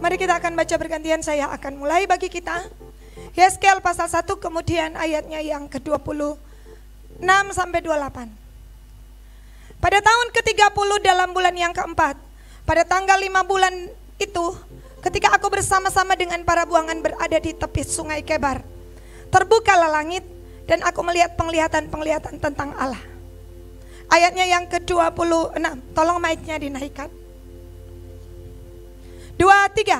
Mari kita akan baca bergantian, saya akan mulai bagi kita. Yeskel pasal 1 kemudian ayatnya yang ke-26 sampai 28. Pada tahun ke-30 dalam bulan yang keempat, pada tanggal 5 bulan itu, ketika aku bersama-sama dengan para buangan berada di tepi sungai Kebar, terbukalah langit dan aku melihat penglihatan-penglihatan tentang Allah. Ayatnya yang ke-26, tolong mic-nya dinaikkan. 2, 3.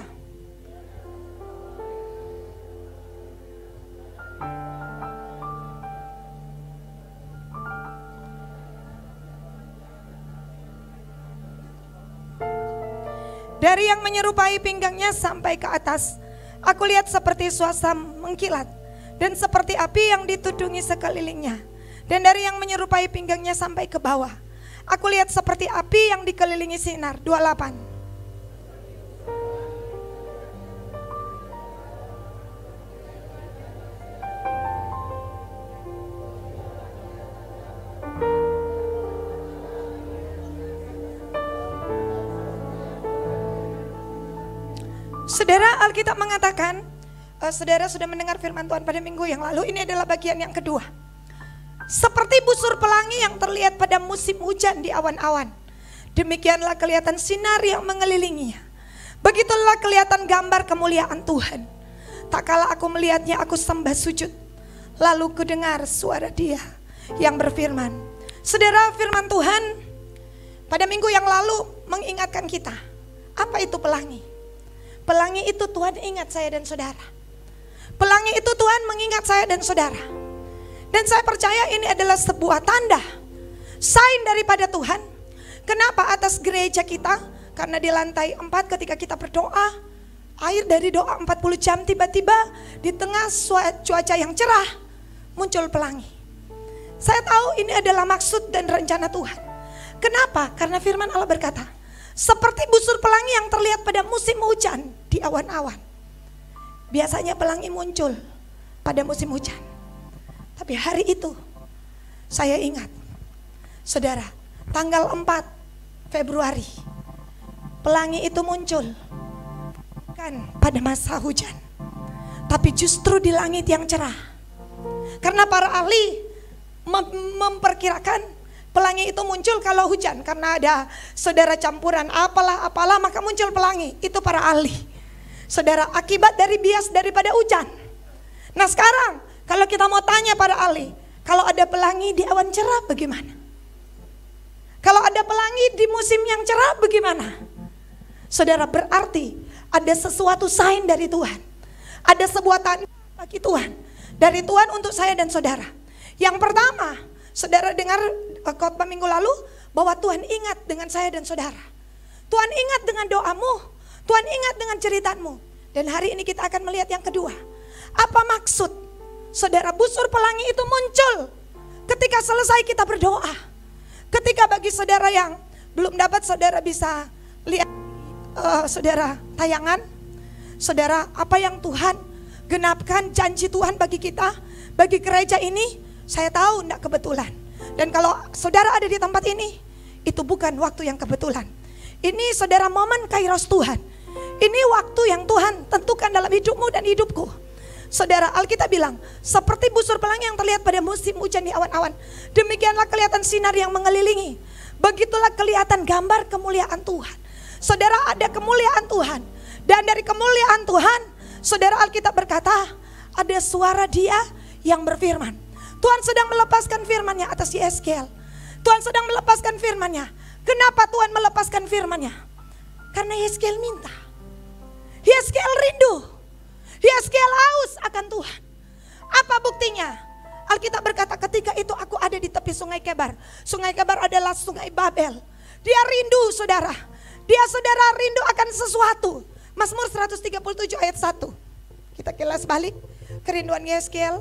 Dari yang menyerupai pinggangnya sampai ke atas, aku lihat seperti suasana mengkilat dan seperti api yang ditudungi sekelilingnya. Dan dari yang menyerupai pinggangnya sampai ke bawah, aku lihat seperti api yang dikelilingi sinar. 28. Saudara, Alkitab mengatakan, saudara sudah mendengar firman Tuhan pada minggu yang lalu. Ini adalah bagian yang kedua. Seperti busur pelangi yang terlihat pada musim hujan di awan-awan, demikianlah kelihatan sinar yang mengelilinginya. Begitulah kelihatan gambar kemuliaan Tuhan. Tak kala aku melihatnya, aku sembah sujud. Lalu kudengar suara Dia yang berfirman. Saudara, firman Tuhan pada minggu yang lalu mengingatkan kita, apa itu pelangi? Pelangi itu Tuhan ingat saya dan saudara. Pelangi itu Tuhan mengingat saya dan saudara. Dan saya percaya ini adalah sebuah tanda, sign daripada Tuhan. Kenapa atas gereja kita? Karena di lantai 4 ketika kita berdoa, air dari doa 40 jam tiba-tiba di tengah cuaca yang cerah muncul pelangi. Saya tahu ini adalah maksud dan rencana Tuhan. Kenapa? Karena firman Allah berkata, seperti busur pelangi yang terlihat pada musim hujan di awan-awan. Biasanya pelangi muncul pada musim hujan. Tapi hari itu saya ingat, saudara, tanggal 4 Februari pelangi itu muncul bukan pada masa hujan, tapi justru di langit yang cerah. Karena para ahli memperkirakan pelangi itu muncul kalau hujan, karena ada saudara campuran apalah maka muncul pelangi. Itu para ahli, saudara, akibat dari bias daripada hujan. Nah sekarang kalau kita mau tanya para ahli, kalau ada pelangi di awan cerah bagaimana? Kalau ada pelangi di musim yang cerah bagaimana? Saudara, berarti ada sesuatu sign dari Tuhan. Ada sebuah tanda bagi Tuhan, dari Tuhan untuk saya dan saudara. Yang pertama, saudara dengar khotbah minggu lalu bahwa Tuhan ingat dengan saya dan saudara. Tuhan ingat dengan doamu, Tuhan ingat dengan ceritamu. Dan hari ini kita akan melihat yang kedua. Apa maksud saudara busur pelangi itu muncul ketika selesai kita berdoa? Ketika bagi saudara yang belum dapat, saudara bisa lihat saudara tayangan. Saudara, apa yang Tuhan genapkan janji Tuhan bagi kita, bagi gereja ini, saya tahu tidak kebetulan. Dan kalau saudara ada di tempat ini, itu bukan waktu yang kebetulan. Ini saudara momen kairos Tuhan. Ini waktu yang Tuhan tentukan dalam hidupmu dan hidupku. Saudara, Alkitab bilang, seperti busur pelangi yang terlihat pada musim hujan di awan-awan, demikianlah kelihatan sinar yang mengelilingi. Begitulah kelihatan gambar kemuliaan Tuhan. Saudara, ada kemuliaan Tuhan. Dan dari kemuliaan Tuhan, saudara, Alkitab berkata, ada suara Dia yang berfirman. Tuhan sedang melepaskan firman-Nya atas Yeskel. Tuhan sedang melepaskan firman-Nya. Kenapa Tuhan melepaskan firman-Nya? Karena Yeskel minta. Yeskel rindu. Yeskel haus akan Tuhan. Apa buktinya? Alkitab berkata, ketika itu aku ada di tepi sungai Kebar. Sungai Kebar adalah sungai Babel. Dia rindu, saudara. Dia, saudara, rindu akan sesuatu. Mazmur 137 ayat 1. Kita kilas balik kerinduan Yeskel.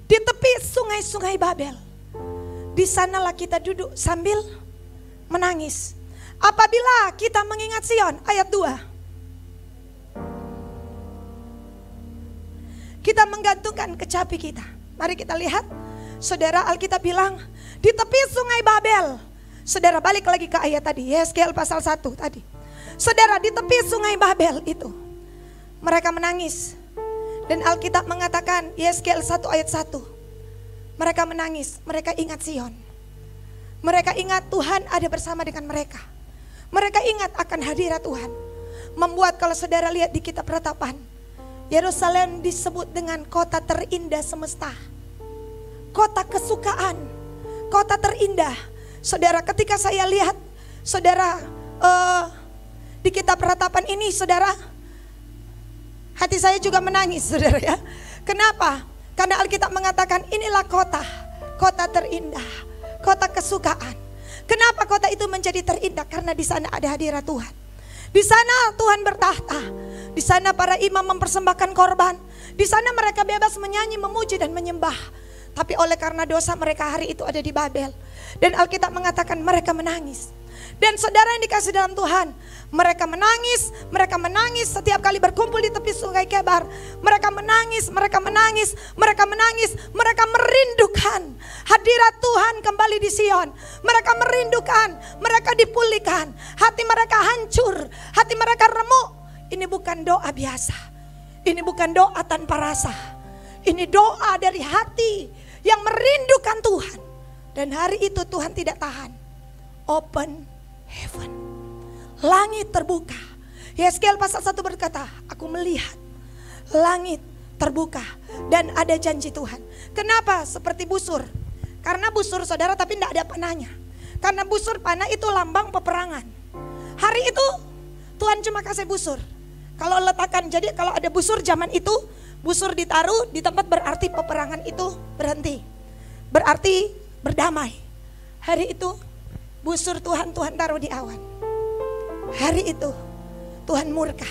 Di tepi sungai-sungai Babel, di sanalah kita duduk sambil menangis. Apabila kita mengingat Sion, ayat 2. Kita menggantungkan kecapi kita. Mari kita lihat Saudara, Alkitab bilang di tepi sungai Babel. Saudara, balik lagi ke ayat tadi, Yeskel pasal 1 tadi. Saudara, di tepi sungai Babel itu mereka menangis. Dan Alkitab mengatakan, Yeskel 1 ayat 1, mereka menangis, mereka ingat Sion. Mereka ingat Tuhan ada bersama dengan mereka. Mereka ingat akan hadirat Tuhan. Membuat kalau saudara lihat di kitab Ratapan, Yerusalem disebut dengan kota terindah semesta. Kota kesukaan, kota terindah. Saudara, ketika saya lihat, saudara, di kitab Ratapan ini, saudara, hati saya juga menangis, saudara ya. Kenapa? Karena Alkitab mengatakan inilah kota, kota terindah, kota kesukaan. Kenapa kota itu menjadi terindah? Karena di sana ada hadirat Tuhan. Di sana Tuhan bertahta. Di sana para imam mempersembahkan korban. Di sana mereka bebas menyanyi, memuji dan menyembah. Tapi oleh karena dosa mereka hari itu ada di Babel. Dan Alkitab mengatakan mereka menangis. Dan saudara yang dikasih dalam Tuhan, mereka menangis setiap kali berkumpul di tepi sungai Kebar. Mereka menangis, mereka merindukan hadirat Tuhan kembali di Sion. Mereka merindukan, mereka dipulihkan, hati mereka hancur, hati mereka remuk. Ini bukan doa biasa, ini bukan doa tanpa rasa, ini doa dari hati yang merindukan Tuhan. Dan hari itu Tuhan tidak tahan. Open heaven, langit terbuka. Yeskel pasal 1 berkata, aku melihat langit terbuka dan ada janji Tuhan. Kenapa seperti busur? Karena busur saudara tapi tidak ada panahnya. Karena busur panah itu lambang peperangan. Hari itu Tuhan cuma kasih busur. Kalau letakkan, jadi kalau ada busur zaman itu, busur ditaruh di tempat berarti peperangan itu berhenti. Berarti berdamai. Hari itu busur Tuhan taruh di awan. Hari itu Tuhan murka.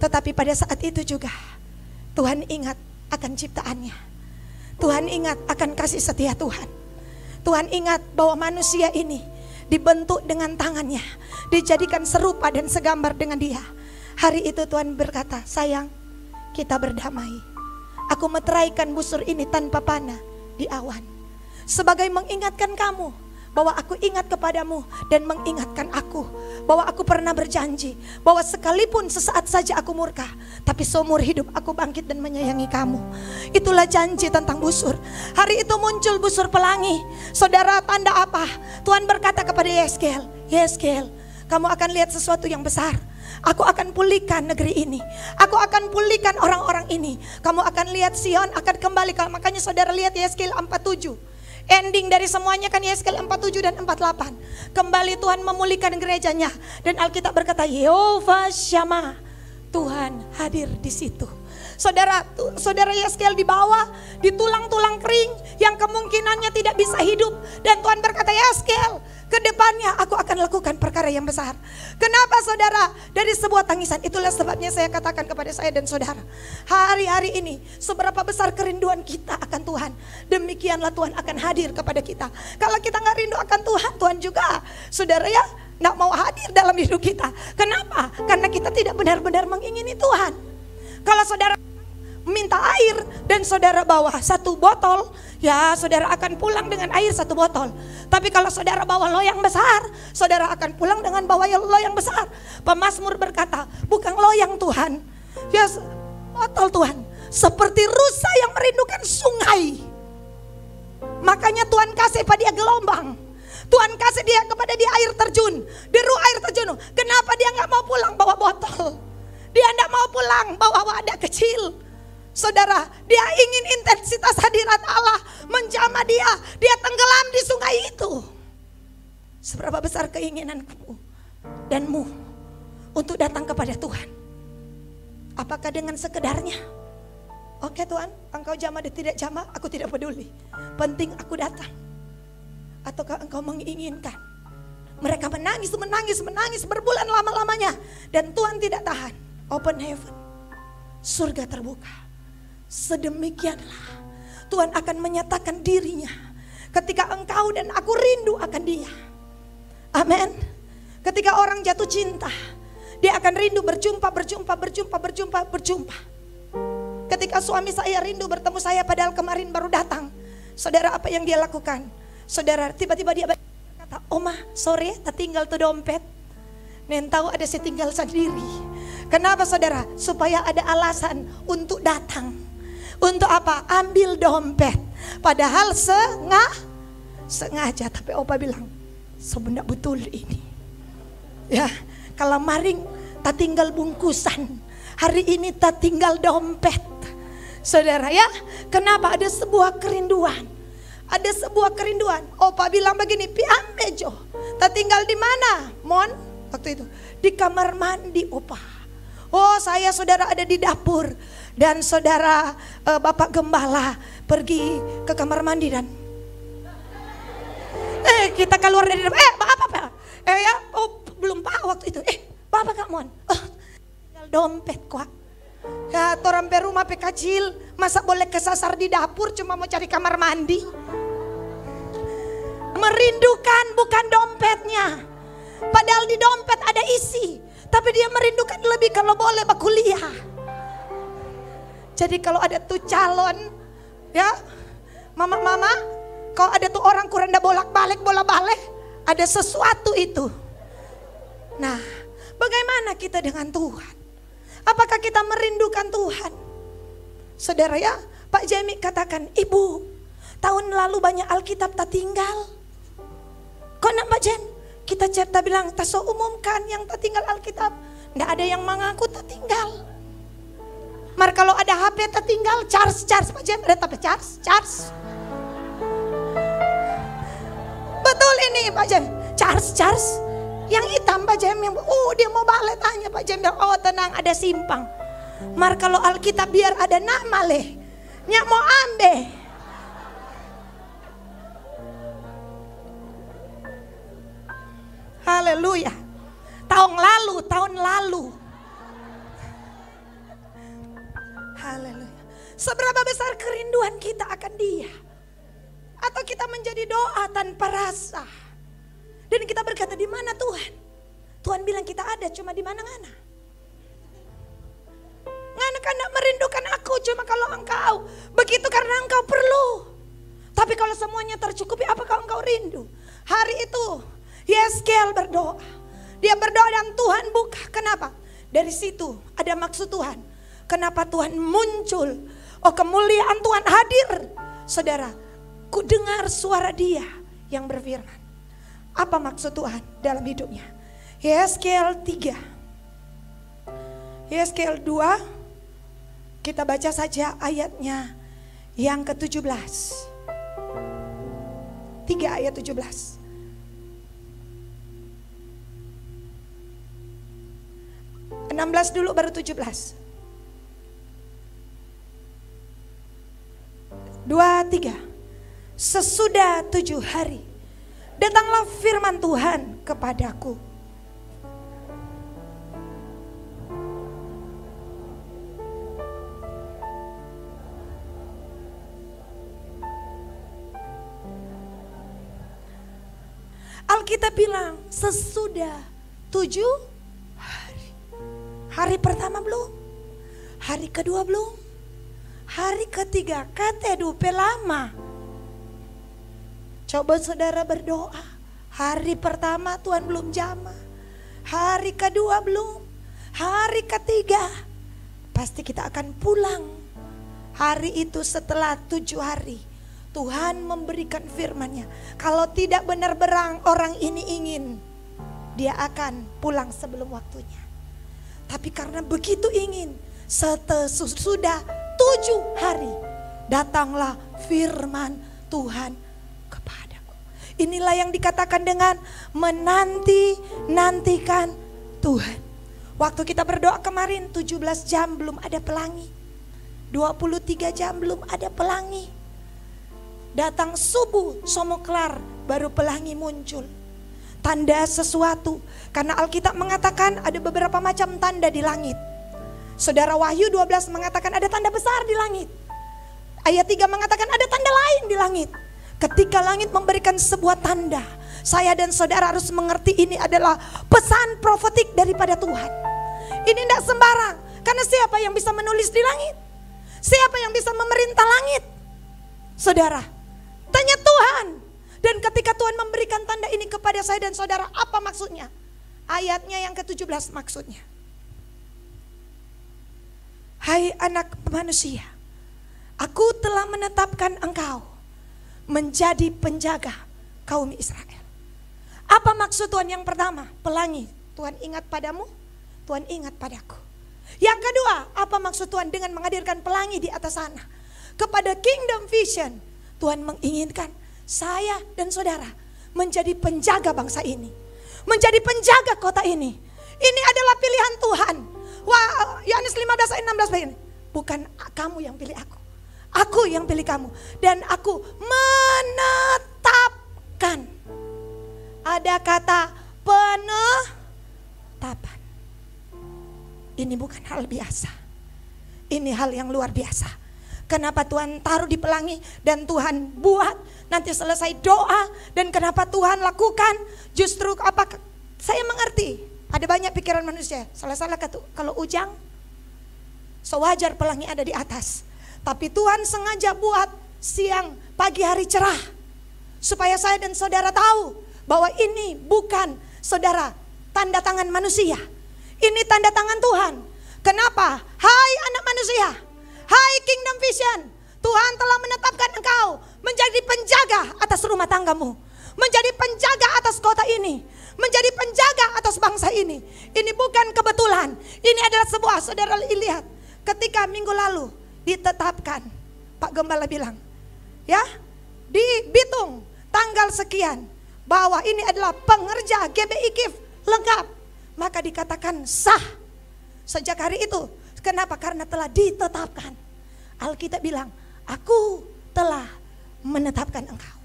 Tetapi pada saat itu juga Tuhan ingat akan ciptaannya. Tuhan ingat akan kasih setia Tuhan. Tuhan ingat bahwa manusia ini dibentuk dengan tangannya, dijadikan serupa dan segambar dengan Dia. Hari itu Tuhan berkata, sayang, kita berdamai. Aku meteraikan busur ini tanpa panah di awan, sebagai mengingatkan kamu bahwa aku ingat kepadamu dan mengingatkan aku bahwa aku pernah berjanji bahwa sekalipun sesaat saja aku murka, tapi seumur hidup aku bangkit dan menyayangi kamu. Itulah janji tentang busur. Hari itu muncul busur pelangi. Saudara, tanda apa? Tuhan berkata kepada Yeskel, Yeskel, kamu akan lihat sesuatu yang besar. Aku akan pulihkan negeri ini. Aku akan pulihkan orang-orang ini. Kamu akan lihat Sion akan kembali. Makanya saudara lihat Yeskel 47. Ending dari semuanya kan Yeskel 47 dan 48. Kembali Tuhan memulihkan gerejanya. Dan Alkitab berkata, Yehova Syama, Tuhan hadir di situ. Saudara Yeskel dibawa di tulang-tulang kering yang kemungkinannya tidak bisa hidup. Dan Tuhan berkata, Yeskel, ke depannya aku akan lakukan perkara yang besar. Kenapa saudara? Dari sebuah tangisan. Itulah sebabnya saya katakan kepada saya dan saudara, hari-hari ini seberapa besar kerinduan kita akan Tuhan, demikianlah Tuhan akan hadir kepada kita. Kalau kita gak rindu akan Tuhan, Tuhan juga, saudara ya, gak mau hadir dalam hidup kita. Kenapa? Karena kita tidak benar-benar mengingini Tuhan. Kalau saudara minta air dan saudara bawa 1 botol, ya saudara akan pulang dengan air 1 botol. Tapi kalau saudara bawa loyang besar, saudara akan pulang dengan bawa loyang besar. Pemazmur berkata, bukan loyang Tuhan, ya botol Tuhan, seperti rusa yang merindukan sungai. Makanya Tuhan kasih pada dia gelombang. Tuhan kasih dia kepada dia air terjun, deru air terjun. Kenapa dia gak mau pulang bawa botol? Dia gak mau pulang bawa wadah kecil. Saudara, dia ingin intensitas hadirat Allah menjamah dia. Dia tenggelam di sungai itu. Seberapa besar keinginanku danmu untuk datang kepada Tuhan? Apakah dengan sekedarnya? Oke Tuhan, engkau jamah dan tidak jamah, aku tidak peduli. Penting aku datang. Ataukah engkau menginginkan? Mereka menangis berbulan lama-lamanya. Dan Tuhan tidak tahan. Open heaven, surga terbuka. Sedemikianlah Tuhan akan menyatakan dirinya ketika engkau dan aku rindu akan Dia. Amin. Ketika orang jatuh cinta, dia akan rindu berjumpa. Ketika suami saya rindu bertemu saya padahal kemarin baru datang, Saudara, apa yang dia lakukan? Saudara, tiba-tiba dia kata, "Oma, sore tak tinggal tuh dompet." Nen tahu ada saya tinggal sendiri. Kenapa saudara? Supaya ada alasan untuk datang. Untuk apa? Ambil dompet. Padahal sengaja. Tapi opa bilang, sebenarnya betul ini. Ya, kalau maring tak tinggal bungkusan. Hari ini tak tinggal dompet. Saudara ya, kenapa? Ada sebuah kerinduan. Ada sebuah kerinduan. Opa bilang begini, "Piambe Jo, tak tinggal di mana, Mon?" Waktu itu di kamar mandi, opa. Oh, saya saudara ada di dapur. Dan saudara Bapak Gembala pergi ke kamar mandi dan kita keluar dari dapur. Bapak ya, oh belum Pak waktu itu. Bapak Kak Mon, tinggal dompet kok. Ya, orang rumah kecil, masa boleh kesasar di dapur cuma mau cari kamar mandi? Merindukan bukan dompetnya. Padahal di dompet ada isi, tapi dia merindukan lebih kalau boleh kuliah. Jadi kalau ada tuh calon, ya, mama, kalau ada tuh orang kuranda bolak-balik, ada sesuatu itu. Nah, bagaimana kita dengan Tuhan? Apakah kita merindukan Tuhan? Saudara ya, Pak Jemi katakan, "Ibu, tahun lalu banyak Alkitab tak tinggal." Kok nak Pak Jem? Kita cerita bilang, "Taso umumkan yang tak tinggal Alkitab." Nggak ada yang mengaku tak tinggal. Mar kalau ada HP tak tinggal, charge Pak Jem, ada tapi charge. Betul ini Pak Jem, charge. Yang hitam Pak Jem, yang dia mau balik tanya Pak Jem, "Oh tenang, ada simpang." Mar kalau Alkitab biar ada nama leh, nyak mau ambil. Haleluya. Tahun lalu. Haleluya. Seberapa besar kerinduan kita akan Dia? Atau kita menjadi doa tanpa rasa? Dan kita berkata, "Di mana Tuhan?" Tuhan bilang kita ada cuma di mana-mana. Ngana kan merindukan aku cuma kalau engkau. Begitu karena engkau perlu. Tapi kalau semuanya tercukupi, apakah engkau rindu? Hari itu Yeskel berdoa. Dia berdoa dan Tuhan buka. Kenapa? Dari situ ada maksud Tuhan. Kenapa Tuhan muncul? Oh, kemuliaan Tuhan hadir. Saudara, ku dengar suara Dia yang berfirman. Apa maksud Tuhan dalam hidupnya? Yeskel 3. Yeskel 2. Kita baca saja ayatnya yang ke-17. 3 ayat 17. 16 dulu baru 17. 2, 3. Sesudah 7 hari datanglah firman Tuhan kepadaku. Alkitab bilang sesudah 7 hari. Hari pertama belum, hari kedua belum, hari ketiga dupe lama. Coba saudara berdoa. Hari pertama Tuhan belum jamah, hari kedua belum, hari ketiga pasti kita akan pulang. Hari itu setelah 7 hari Tuhan memberikan firman-Nya. Kalau tidak benar berang orang ini ingin, dia akan pulang sebelum waktunya. Tapi karena begitu ingin, sesudah 7 hari datanglah firman Tuhan kepadaku. Inilah yang dikatakan dengan menanti-nantikan Tuhan. Waktu kita berdoa kemarin 17 jam belum ada pelangi, 23 jam belum ada pelangi. Datang subuh somoklar baru pelangi muncul. Tanda sesuatu. Karena Alkitab mengatakan ada beberapa macam tanda di langit. Saudara, Wahyu 12 mengatakan ada tanda besar di langit. Ayat 3 mengatakan ada tanda lain di langit. Ketika langit memberikan sebuah tanda, saya dan saudara harus mengerti ini adalah pesan profetik daripada Tuhan. Ini tidak sembarang. Karena siapa yang bisa menulis di langit? Siapa yang bisa memerintah langit? Saudara, Dan ketika Tuhan memberikan tanda ini kepada saya dan saudara, apa maksudnya? Ayatnya yang ke-17 maksudnya. Hai anak manusia, aku telah menetapkan engkau menjadi penjaga kaum Israel. Apa maksud Tuhan yang pertama? Pelangi. Tuhan ingat padamu, Tuhan ingat padaku. Yang kedua, apa maksud Tuhan dengan menghadirkan pelangi di atas sana? Kepada Kingdom Vision, Tuhan menginginkan saya dan saudara menjadi penjaga bangsa ini, menjadi penjaga kota ini. Ini adalah pilihan Tuhan. Wah, Yohanes 15 ayat 16 begini. Bukan kamu yang pilih aku yang pilih kamu. Dan aku menetapkan. Ada kata penetapan. Ini bukan hal biasa. Ini hal yang luar biasa. Kenapa Tuhan taruh di pelangi dan Tuhan buat nanti selesai doa, dan kenapa Tuhan lakukan? Justru apa? Saya mengerti. Ada banyak pikiran manusia. Salah-salah kalau ujang, sewajar pelangi ada di atas. Tapi Tuhan sengaja buat siang, pagi hari cerah, supaya saya dan saudara tahu bahwa ini bukan, saudara, tanda tangan manusia. Ini tanda tangan Tuhan. Kenapa? Hai anak manusia, hai Kingdom Vision, Tuhan telah menetapkan engkau menjadi penjaga atas rumah tanggamu, menjadi penjaga atas kota ini, menjadi penjaga atas bangsa ini. Ini bukan kebetulan. Ini adalah sebuah, saudara lihat, ketika minggu lalu ditetapkan, Pak Gembala bilang, ya, di Bitung tanggal sekian, bahwa ini adalah pengerja GBI KIF lengkap, maka dikatakan sah sejak hari itu. Kenapa? Karena telah ditetapkan. Alkitab bilang, aku telah menetapkan engkau.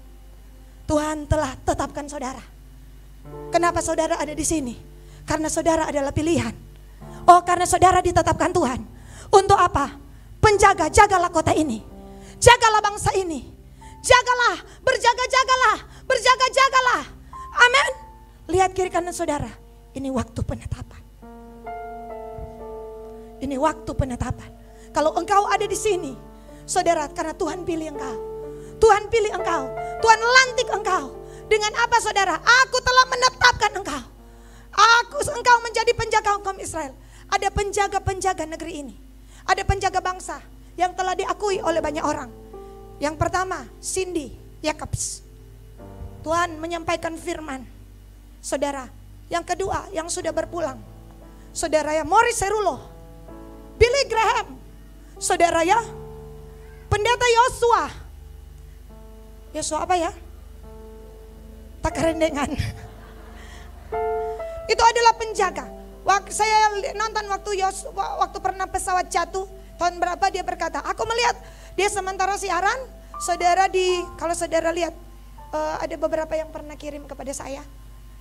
Tuhan telah tetapkan saudara. Kenapa saudara ada di sini? Karena saudara adalah pilihan. Oh, karena saudara ditetapkan Tuhan. Untuk apa? Penjaga, jagalah kota ini. Jagalah bangsa ini. Jagalah, berjaga-jagalah, berjaga-jagalah. Amin. Lihat kiri kanan saudara. Ini waktu penetapan. Ini waktu penetapan. Kalau engkau ada di sini, saudara, karena Tuhan pilih engkau. Tuhan pilih engkau. Tuhan lantik engkau. Dengan apa saudara? Aku telah menetapkan engkau. Engkau menjadi penjaga kaum Israel. Ada penjaga-penjaga negeri ini. Ada penjaga bangsa yang telah diakui oleh banyak orang. Yang pertama, Cindy Jacobs. Tuhan menyampaikan firman. Saudara, yang kedua yang sudah berpulang, saudara ya, Morris Serulo, Billy Graham, saudara ya, Pendeta Yosua. Yosua apa ya? Tak kerendengan. Itu adalah penjaga. Saya nonton waktu pernah pesawat jatuh, tahun berapa dia berkata, aku melihat dia sementara siaran, saudara kalau saudara lihat, ada beberapa yang pernah kirim kepada saya,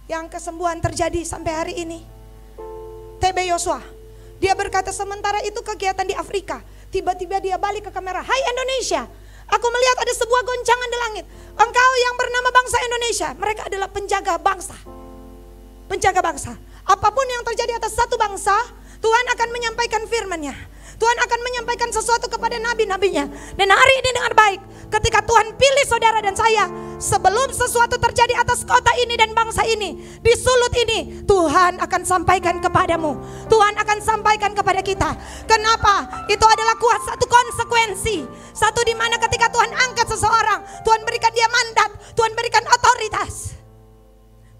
yang kesembuhan terjadi sampai hari ini. TB Yosua, dia berkata sementara itu kegiatan di Afrika, tiba-tiba dia balik ke kamera, hai Indonesia, aku melihat ada sebuah goncangan di langit. Engkau yang bernama bangsa Indonesia, mereka adalah penjaga bangsa. Penjaga bangsa. Apapun yang terjadi atas satu bangsa, Tuhan akan menyampaikan firman-Nya. Tuhan akan menyampaikan sesuatu kepada nabi-nabinya. Dan hari ini dengan baik, ketika Tuhan pilih saudara dan saya, sebelum sesuatu terjadi atas kota ini dan bangsa ini, di Sulut ini, Tuhan akan sampaikan kepadamu. Tuhan akan sampaikan kepada kita. Kenapa? Itu adalah satu konsekuensi. Satu di mana ketika Tuhan angkat seseorang, Tuhan berikan dia mandat, Tuhan berikan otoritas.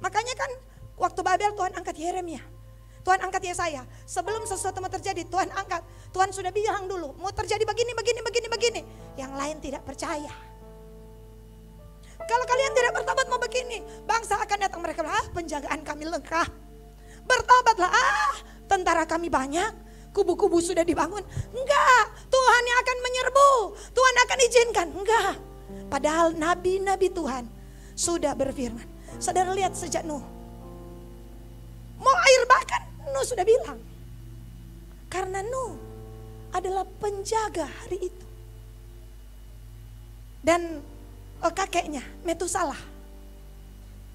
Makanya kan waktu Babel Tuhan angkat Yeremia, Tuhan angkat Yesaya. Sebelum sesuatu mau terjadi, Tuhan angkat. Tuhan sudah bilang dulu, mau terjadi begini. Yang lain tidak percaya. Kalau kalian tidak bertobat mau begini, bangsa akan datang, mereka bilang, penjagaan kami lengkap. Bertobatlah, tentara kami banyak, kubu-kubu sudah dibangun. Enggak, Tuhan yang akan menyerbu, Tuhan akan izinkan. Enggak, padahal nabi-nabi Tuhan sudah berfirman. Saudara lihat sejak Nuh, mau air bahkan Nuh sudah bilang. Karena Nuh adalah penjaga hari itu. Dan kakeknya Metusalah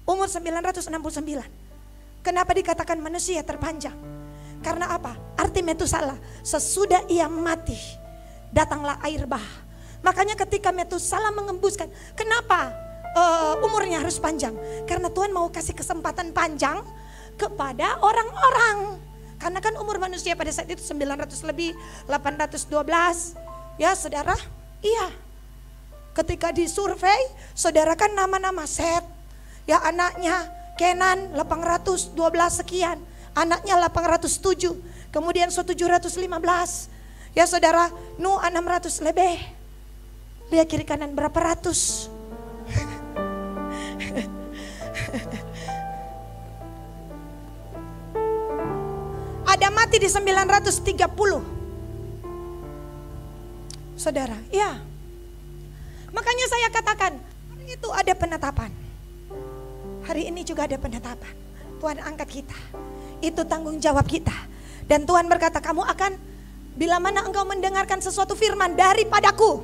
umur 969. Kenapa dikatakan manusia terpanjang? Karena apa? Arti Metusalah, sesudah ia mati datanglah air bah. Makanya ketika Metusalah mengembuskan, kenapa umurnya harus panjang. Karena Tuhan mau kasih kesempatan panjang kepada orang-orang. Karena kan umur manusia pada saat itu 900 lebih, 812. Ya saudara, iya. Ketika disurvei, saudara kan nama-nama Set. Ya anaknya Kenan 812 sekian. Anaknya 807. Kemudian 715. Ya saudara, Nuh 600 lebih. Lihat kiri kanan berapa ratus. Ada mati di 930. Saudara, ya. Makanya saya katakan, hari itu ada penetapan. Hari ini juga ada penetapan. Tuhan angkat kita. Itu tanggung jawab kita. Dan Tuhan berkata, kamu akan, bila mana engkau mendengarkan sesuatu firman daripadaku,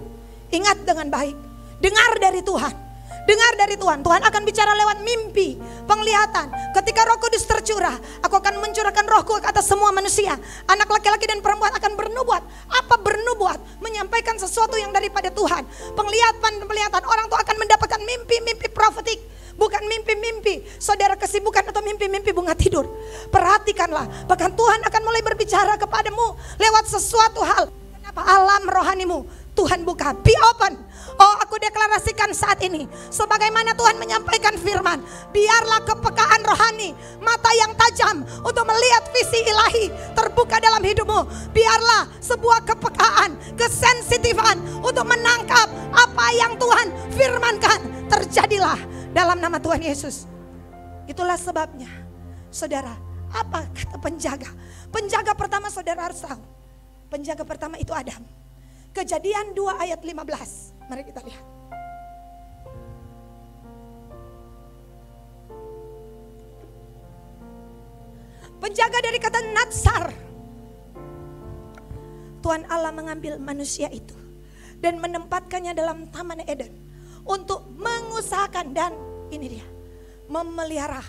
ingat dengan baik. Dengar dari Tuhan. Dengar dari Tuhan. Tuhan akan bicara lewat mimpi, penglihatan. Ketika Roh Kudus tercurah, aku akan mencurahkan Rohku ke atas semua manusia. Anak laki-laki dan perempuan akan bernubuat. Apa bernubuat? Menyampaikan sesuatu yang daripada Tuhan. Penglihatan. Orang tuh akan mendapatkan mimpi-mimpi profetik. Bukan mimpi-mimpi saudara kesibukan atau mimpi-mimpi bunga tidur. Perhatikanlah. Bahkan Tuhan akan mulai berbicara kepadamu lewat sesuatu hal. Kenapa? Alam rohanimu Tuhan buka. Be open. Oh, aku deklarasikan saat ini, sebagaimana Tuhan menyampaikan firman, biarlah kepekaan rohani, mata yang tajam untuk melihat visi ilahi terbuka dalam hidupmu. Biarlah sebuah kepekaan, kesensitifan untuk menangkap apa yang Tuhan firmankan. Terjadilah dalam nama Tuhan Yesus. Itulah sebabnya, saudara, apa kata penjaga? Penjaga pertama saudara harus tahu. Penjaga pertama itu Adam. Kejadian 2 ayat 15. Mari kita lihat. Penjaga dari kata natsar. Tuhan Allah mengambil manusia itu dan menempatkannya dalam Taman Eden untuk mengusahakan dan ini dia, memelihara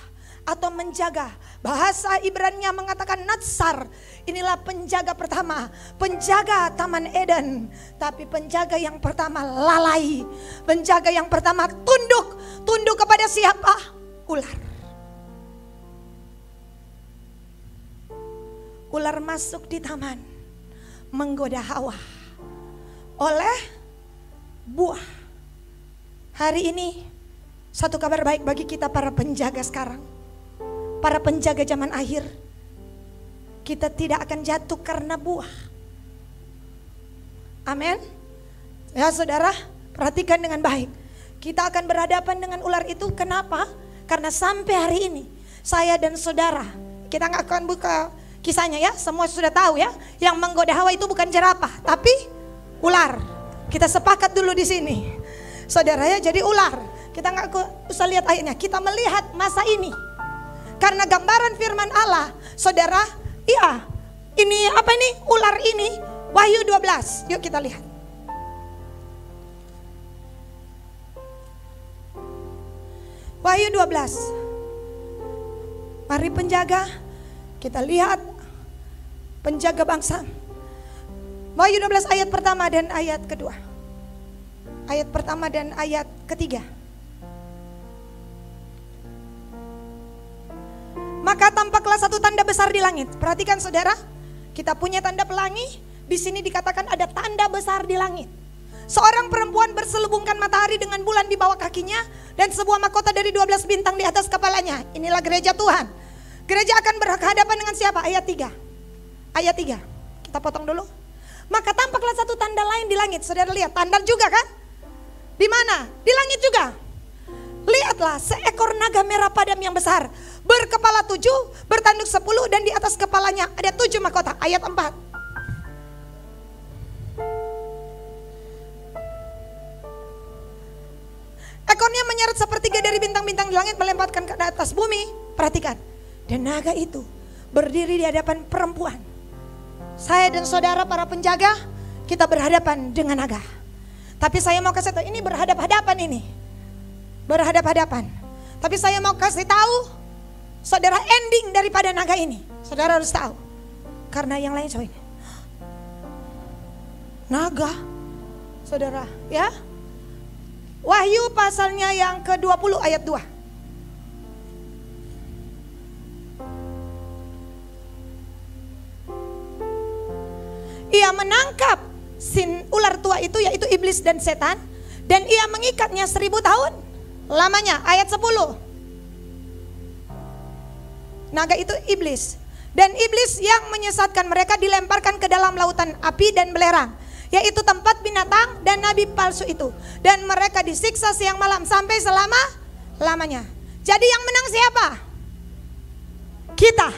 atau menjaga. Bahasa Ibrani-nya mengatakan natsar. Inilah penjaga pertama, penjaga Taman Eden. Tapi penjaga yang pertama lalai. Penjaga yang pertama tunduk. Tunduk kepada siapa? Ular. Ular masuk di taman, menggoda Hawa oleh buah. Hari ini satu kabar baik bagi kita para penjaga sekarang. Para penjaga zaman akhir, kita tidak akan jatuh karena buah. Amin. Ya saudara, perhatikan dengan baik. Kita akan berhadapan dengan ular itu. Kenapa? Karena sampai hari ini saya dan saudara, kita nggak akan buka kisahnya ya. Semua sudah tahu ya. Yang menggoda Hawa itu bukan jerapah, tapi ular. Kita sepakat dulu di sini, saudara ya. Jadi ular. Kita nggak usah lihat ayatnya. Kita melihat masa ini. Karena gambaran firman Allah, saudara, iya, ini apa ini? Ular ini, Wahyu 12. Yuk kita lihat. Wahyu 12. Mari penjaga, kita lihat penjaga bangsa. Wahyu 12 ayat pertama dan ayat kedua. Ayat pertama dan ayat ketiga. Maka tampaklah satu tanda besar di langit. Perhatikan saudara, kita punya tanda pelangi. Di sini dikatakan ada tanda besar di langit. Seorang perempuan berselubungkan matahari dengan bulan di bawah kakinya dan sebuah mahkota dari 12 bintang di atas kepalanya. Inilah gereja Tuhan. Gereja akan berhadapan dengan siapa? Ayat 3. Ayat 3. Kita potong dulu. Maka tampaklah satu tanda lain di langit. Saudara lihat, tanda juga kan? Di mana? Di langit juga. Lihatlah seekor naga merah padam yang besar, berkepala 7, bertanduk 10, dan di atas kepalanya ada 7 mahkota. Ayat 4. Ekornya menyeret sepertiga dari bintang-bintang di langit, melempatkan ke atas bumi. Perhatikan, dan naga itu berdiri di hadapan perempuan. Saya dan saudara para penjaga, kita berhadapan dengan naga. Tapi saya mau kasih tahu, ini berhadap-hadapan ini. Berhadap-hadapan. Tapi saya mau kasih tahu, saudara, ending daripada naga ini. Saudara harus tahu. Karena yang lain coy. Naga. Saudara, ya. Wahyu pasalnya yang ke-20 ayat 2. Ia menangkap ular tua itu, yaitu iblis dan setan, dan ia mengikatnya 1000 tahun lamanya. Ayat 10. Naga itu iblis. Dan iblis yang menyesatkan mereka dilemparkan ke dalam lautan api dan belerang, yaitu tempat binatang dan nabi palsu itu. Dan mereka disiksa siang malam sampai selama-lamanya. Jadi yang menang siapa? Kita.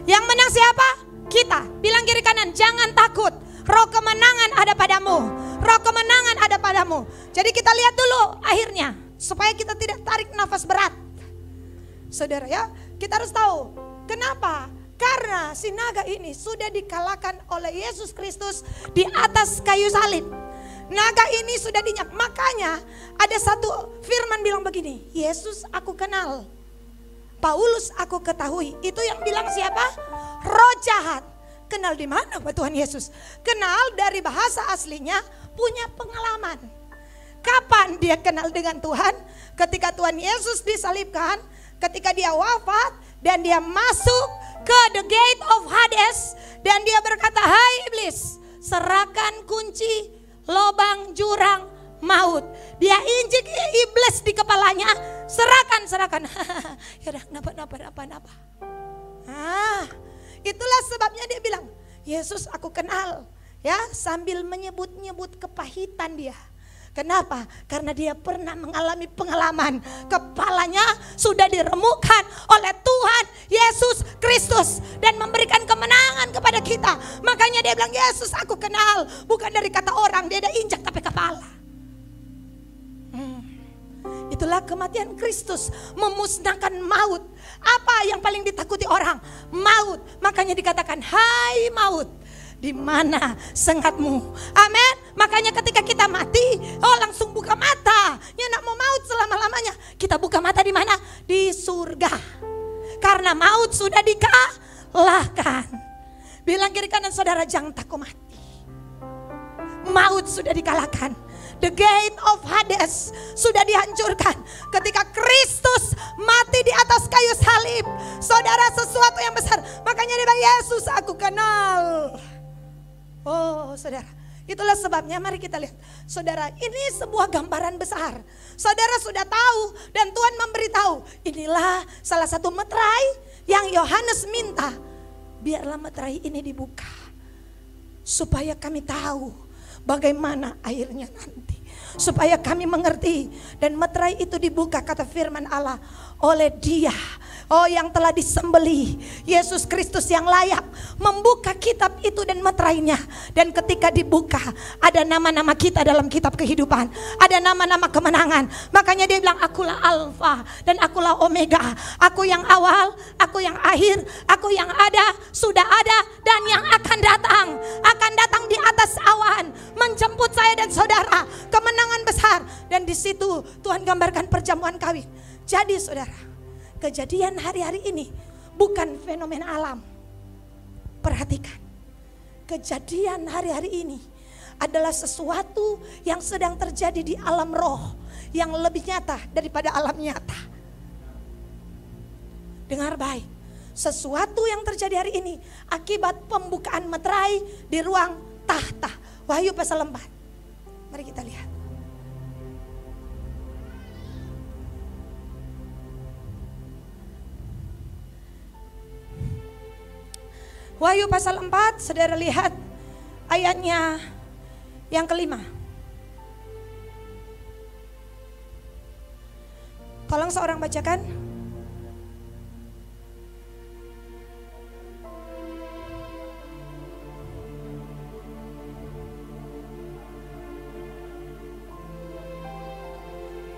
Yang menang siapa? Kita. Bilang kiri kanan, jangan takut. Roh kemenangan ada padamu. Roh kemenangan ada padamu. Jadi kita lihat dulu akhirnya, supaya kita tidak tarik nafas berat. Saudara ya, kita harus tahu kenapa. Karena si naga ini sudah dikalahkan oleh Yesus Kristus di atas kayu salib. Naga ini sudah dinyap. Makanya ada satu firman bilang begini, Yesus aku kenal, Paulus aku ketahui. Itu yang bilang siapa? Roh jahat. Kenal di mana Pak Tuhan Yesus? Kenal dari bahasa aslinya, punya pengalaman. Kapan dia kenal dengan Tuhan? Ketika Tuhan Yesus disalibkan, ketika dia wafat dan dia masuk ke the gate of Hades, dan dia berkata, hai iblis, serahkan kunci lubang jurang maut. Dia injek iblis di kepalanya, serahkan. Yaudah, kenapa. Itulah sebabnya dia bilang, Yesus aku kenal, ya, sambil menyebut-nyebut kepahitan dia. Kenapa? Karena dia pernah mengalami pengalaman kepalanya sudah diremukkan oleh Tuhan Yesus Kristus dan memberikan kemenangan kepada kita. Makanya dia bilang, Yesus aku kenal, bukan dari kata orang, dia ada injak tapi kepala. Itulah kematian Kristus, memusnahkan maut. Apa yang paling ditakuti orang? Maut. Makanya dikatakan, hai maut, di mana sengatmu? Amin. Makanya ketika kita mati, langsung buka mata. Ya nak mau maut selama-lamanya. Kita buka mata di mana? Di surga. Karena maut sudah dikalahkan. Bilang kiri kanan saudara, jangan takut mati. Maut sudah dikalahkan. The gate of Hades sudah dihancurkan ketika Kristus mati di atas kayu salib. Saudara, sesuatu yang besar. Makanya dia bilang, Yesus aku kenal. Oh saudara, itulah sebabnya mari kita lihat. Saudara, ini sebuah gambaran besar. Saudara sudah tahu dan Tuhan memberitahu. Inilah salah satu meterai yang Yohanes minta. Biarlah meterai ini dibuka, supaya kami tahu bagaimana akhirnya nanti. Supaya kami mengerti. Dan meterai itu dibuka, kata firman Allah, oleh Dia, oh yang telah disembelih, Yesus Kristus yang layak membuka kitab itu dan meterainya. Dan ketika dibuka, ada nama-nama kita dalam kitab kehidupan, ada nama-nama kemenangan. Makanya dia bilang, akulah Alfa dan akulah Omega, aku yang awal, aku yang akhir, aku yang ada, sudah ada, dan yang akan datang di atas awan, menjemput saya dan saudara, kemenangan besar. Dan di situ Tuhan gambarkan perjamuan kawin. Jadi saudara, kejadian hari-hari ini bukan fenomena alam. Perhatikan, kejadian hari-hari ini adalah sesuatu yang sedang terjadi di alam roh, yang lebih nyata daripada alam nyata. Dengar baik, sesuatu yang terjadi hari ini akibat pembukaan meterai di ruang tahta. Wahyu pasal 4. Mari kita lihat. Wahyu pasal 4, saudara lihat ayatnya yang kelima. Tolong seorang bacakan.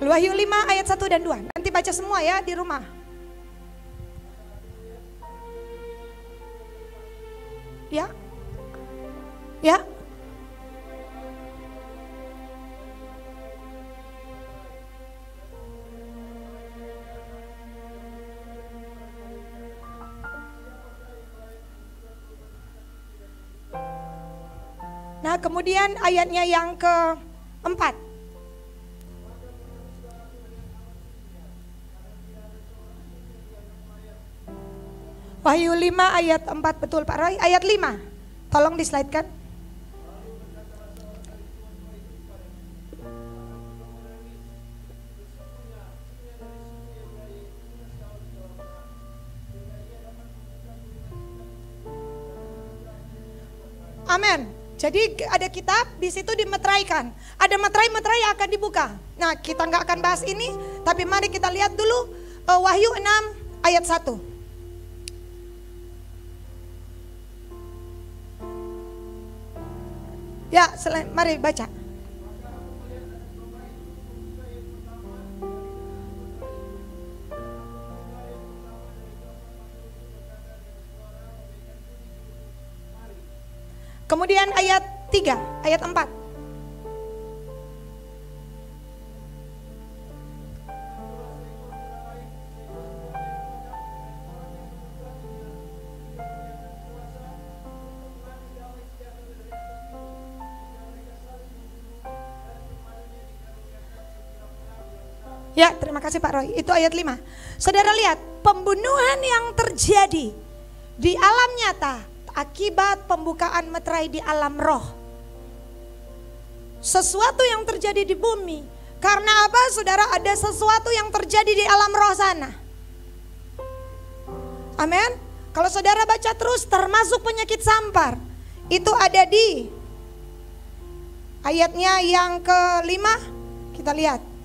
Wahyu 5 ayat 1 dan 2. Nanti baca semua ya di rumah. Ya. Ya. Nah, kemudian ayatnya yang keempat. Wahyu 5 ayat 4, betul Pak Roy. Ayat 5, tolong di-slide-kan. Amin. Jadi ada kitab, di situ dimeteraikan. Ada meterai-meterai yang akan dibuka. Nah, kita nggak akan bahas ini, tapi mari kita lihat dulu Wahyu 6 ayat 1. Ya, mari baca. Kemudian ayat 3, ayat 4. Ya, terima kasih Pak Roy. Itu ayat 5. Saudara lihat, pembunuhan yang terjadi di alam nyata akibat pembukaan meterai di alam roh. Sesuatu yang terjadi di bumi. Karena apa saudara? Ada sesuatu yang terjadi di alam roh sana. Amin. Kalau saudara baca terus, termasuk penyakit sampar, itu ada di ayatnya yang ke-5. Kita lihat.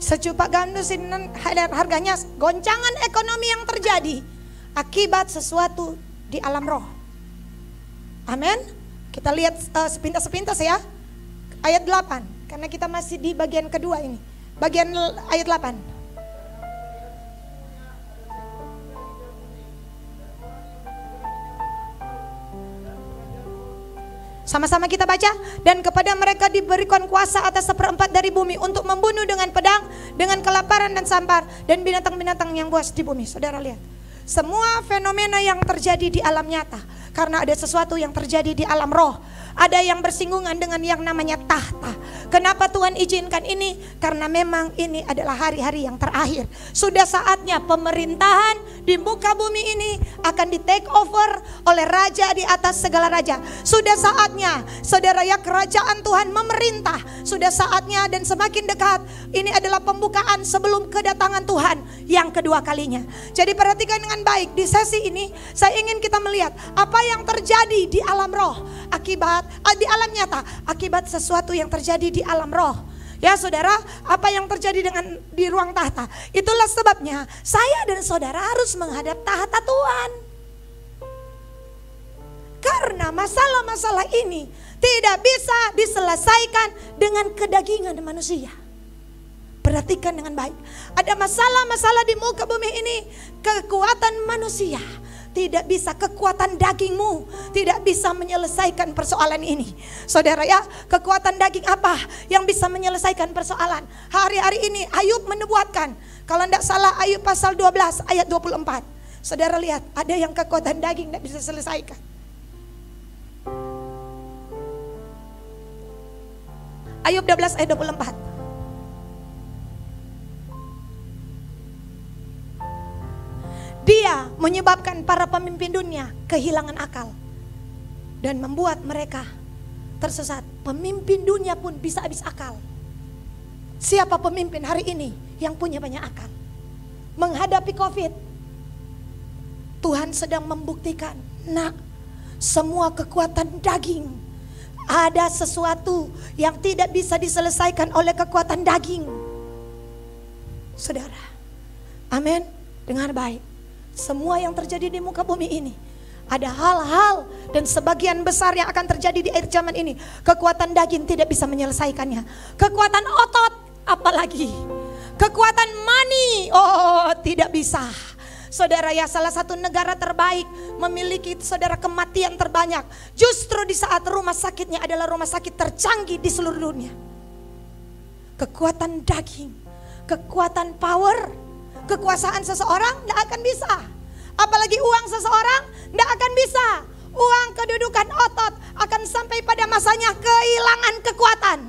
Secupak gandus ini harganya, goncangan ekonomi yang terjadi akibat sesuatu di alam roh. Amin. Kita lihat sepintas-sepintas ya. Ayat 8, karena kita masih di bagian kedua ini. Bagian ayat 8. Sama-sama kita baca. Dan kepada mereka diberikan kuasa atas 1/4 dari bumi untuk membunuh dengan pedang, dengan kelaparan dan sampar, dan binatang-binatang yang buas di bumi. Saudara lihat, semua fenomena yang terjadi di alam nyata karena ada sesuatu yang terjadi di alam roh. Ada yang bersinggungan dengan yang namanya tahta. Kenapa Tuhan izinkan ini? Karena memang ini adalah hari-hari yang terakhir. Sudah saatnya pemerintahan di muka bumi ini akan di take over oleh raja di atas segala raja. Sudah saatnya saudara ya, kerajaan Tuhan memerintah. Sudah saatnya dan semakin dekat. Ini adalah pembukaan sebelum kedatangan Tuhan yang kedua kalinya. Jadi perhatikan dengan baik. Di sesi ini saya ingin kita melihat apa yang terjadi di alam roh akibat di alam nyata akibat sesuatu yang terjadi di alam roh. Ya saudara, apa yang terjadi dengan di ruang tahta? Itulah sebabnya saya dan saudara harus menghadap tahta Tuhan. Karena masalah-masalah ini tidak bisa diselesaikan dengan kedagingan manusia. Perhatikan dengan baik. Ada masalah-masalah di muka bumi ini, kekuatan manusia tidak bisa, kekuatan dagingmu tidak bisa menyelesaikan persoalan ini. Saudara ya, kekuatan daging apa yang bisa menyelesaikan persoalan? Hari-hari ini Ayub menubuatkan, kalau tidak salah Ayub pasal 12 ayat 24. Saudara lihat, ada yang kekuatan daging tidak bisa selesaikan. Ayub 12 ayat 24. Dia menyebabkan para pemimpin dunia kehilangan akal dan membuat mereka tersesat. Pemimpin dunia pun bisa habis akal. Siapa pemimpin hari ini yang punya banyak akal? Menghadapi COVID, Tuhan sedang membuktikan, nak, semua kekuatan daging, ada sesuatu yang tidak bisa diselesaikan oleh kekuatan daging. Saudara, amin, dengar baik. Semua yang terjadi di muka bumi ini, ada hal-hal dan sebagian besar yang akan terjadi di akhir zaman ini, kekuatan daging tidak bisa menyelesaikannya. Kekuatan otot apalagi, kekuatan money, oh tidak bisa. Saudara ya, salah satu negara terbaik memiliki saudara kematian terbanyak justru di saat rumah sakitnya adalah rumah sakit tercanggih di seluruh dunia. Kekuatan daging, kekuatan power, kekuasaan seseorang tidak akan bisa. apalagi uang seseorang, tidak akan bisa. Uang, kedudukan, otot akan sampai pada masanya kehilangan kekuatan.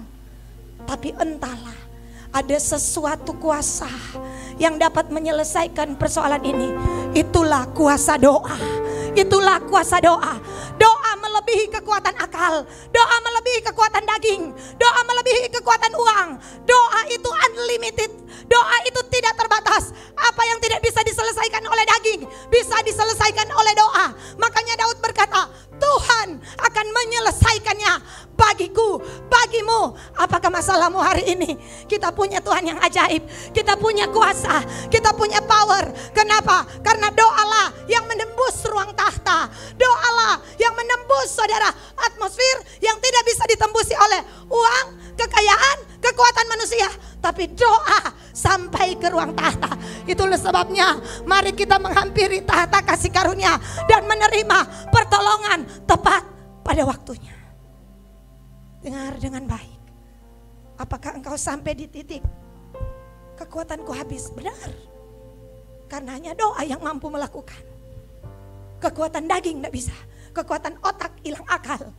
Tapi entahlah, ada sesuatu kuasa yang dapat menyelesaikan persoalan ini. Itulah kuasa doa. Itulah kuasa doa. Doa melebihi kekuatan akal. Doa melebihi kekuatan daging. Doa melebihi kekuatan uang. Doa itu unlimited. Doa itu tidak terbatas. Apa yang tidak bisa diselesaikan oleh daging bisa diselesaikan oleh doa. Makanya Daud berkata, Tuhan akan menyelesaikannya bagiku, bagimu. Apakah masalahmu hari ini? Kita punya Tuhan yang ajaib. Kita punya kuasa. Kita punya power. Kenapa? Karena doalah yang menembus ruang tahta. Doalah yang menembus, saudara, atmosfer yang tidak bisa ditembusi oleh uang, kekayaan, kekuatan manusia. Tapi doa sampai ke ruang tahta. Itulah sebabnya mari kita menghampiri tahta kasih karunia dan menerima pertolongan tepat pada waktunya. Dengar dengan baik. Apakah engkau sampai di titik kekuatanku habis? Benar. Karena hanya doa yang mampu melakukan. Kekuatan daging tidak bisa. Kekuatan otak hilang akal.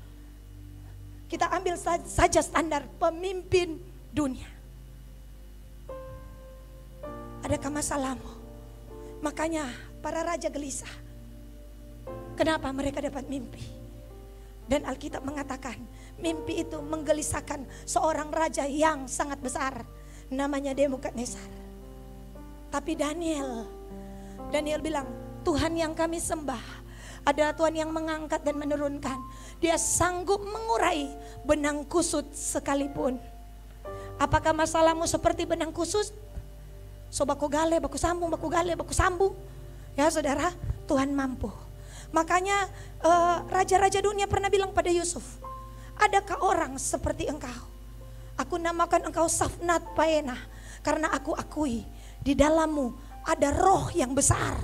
Kita ambil saja standar pemimpin dunia. Adakah masalahmu? Makanya para raja gelisah. Kenapa mereka dapat mimpi? Dan Alkitab mengatakan mimpi itu menggelisahkan seorang raja yang sangat besar. Namanya Nebukadnezar. Tapi Daniel bilang, Tuhan yang kami sembah adalah Tuhan yang mengangkat dan menurunkan. Dia sanggup mengurai benang kusut sekalipun. Apakah masalahmu seperti benang kusut? So baku gale, baku sambung, baku gale, baku sambung. Ya saudara, Tuhan mampu. Makanya raja-raja dunia pernah bilang pada Yusuf, adakah orang seperti engkau? Aku namakan engkau Safnat Paenah, karena aku akui di dalammu ada roh yang besar.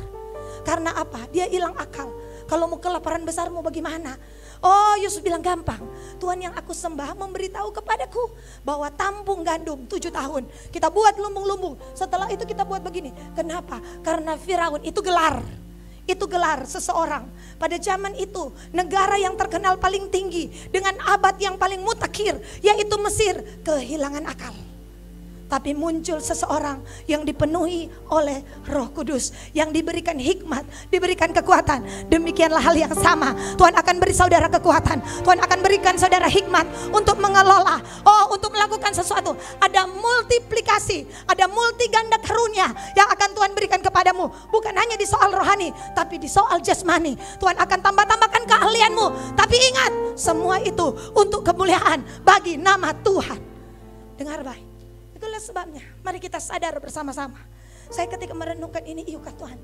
Karena apa? Dia hilang akal. Kalau mau kelaparan besar mau bagaimana? Oh, Yusuf bilang gampang. Tuhan yang aku sembah memberitahu kepadaku bahwa tampung gandum 7 tahun. Kita buat lumbung-lumbung. Setelah itu kita buat begini. Kenapa? Karena Firaun itu gelar. Itu gelar seseorang. Pada zaman itu negara yang terkenal paling tinggi dengan abad yang paling mutakhir, yaitu Mesir, kehilangan akal. Tapi muncul seseorang yang dipenuhi oleh Roh Kudus, yang diberikan hikmat, diberikan kekuatan. Demikianlah hal yang sama. Tuhan akan beri saudara kekuatan. Tuhan akan berikan saudara hikmat untuk mengelola, untuk melakukan sesuatu. Ada multiplikasi, ada multi ganda karunia yang akan Tuhan berikan kepadamu. Bukan hanya di soal rohani, tapi di soal jasmani. Tuhan akan tambah-tambahkan keahlianmu. Tapi ingat, semua itu untuk kemuliaan bagi nama Tuhan. Dengar baik. Itulah sebabnya mari kita sadar bersama-sama. Saya ketika merenungkan ini, iukah Tuhan,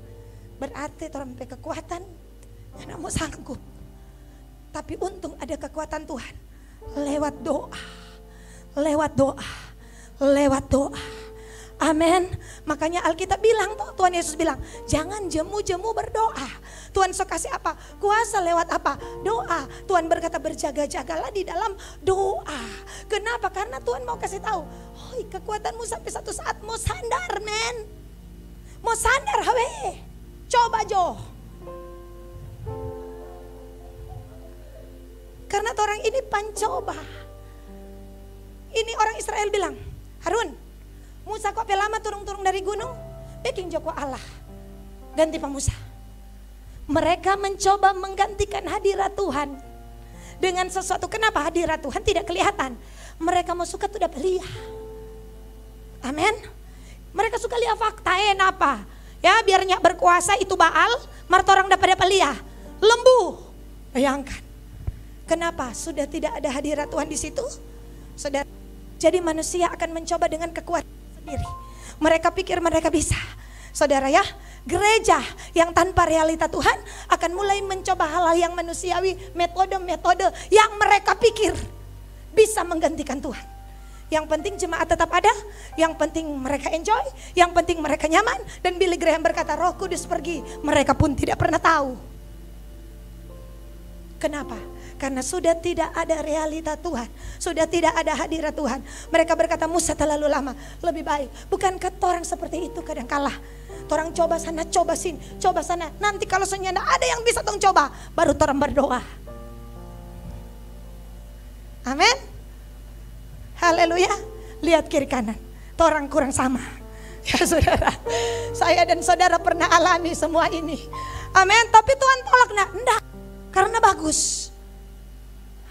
berarti orang punya kekuatan yang mau sanggup. Tapi untung ada kekuatan Tuhan lewat doa. Lewat doa. Lewat doa. Amin. Makanya Alkitab bilang, Tuhan Yesus bilang, jangan jemu-jemu berdoa. Tuhan sok kasih apa? Kuasa lewat apa? Doa. Tuhan berkata berjaga-jagalah di dalam doa. Kenapa? Karena Tuhan mau kasih tahu, kekuatanmu sampai satu saat mau sandar, men. Mau sandar, hawe. Coba Jo. Karena orang ini pancoba. Ini orang Israel bilang, Harun, Musa kok lama turun-turun dari gunung? Bikin Joko Allah. Ganti Pak Musa. Mereka mencoba menggantikan hadirat Tuhan dengan sesuatu. Kenapa hadirat Tuhan tidak kelihatan? Mereka mau suka tuh dapat lihat. Amin. Mereka suka lihat fakta, apa? Ya biar nyak berkuasa itu Baal, marta orang dapat lihat. Lembu. Bayangkan. Kenapa? Sudah tidak ada hadirat Tuhan di situ. Saudara, jadi manusia akan mencoba dengan kekuatan sendiri. Mereka pikir mereka bisa. Saudara ya, gereja yang tanpa realita Tuhan akan mulai mencoba hal-hal yang manusiawi, metode-metode yang mereka pikir bisa menggantikan Tuhan. Yang penting jemaat tetap ada, yang penting mereka enjoy, yang penting mereka nyaman. Dan Billy Graham berkata, Roh Kudus pergi, mereka pun tidak pernah tahu. Kenapa? Karena sudah tidak ada realita Tuhan, sudah tidak ada hadirat Tuhan. Mereka berkata, Musa terlalu lama, lebih baik. Bukankah orang seperti itu kadang kalah? Torang coba sana, coba sini, coba sana. Nanti kalau senyanda ada yang bisa tong coba, baru torang berdoa. Amin. Haleluya. Lihat kiri kanan, torang kurang sama. Ya saudara, saya dan saudara pernah alami semua ini. Amin. Tapi Tuhan tolak enggak, karena bagus.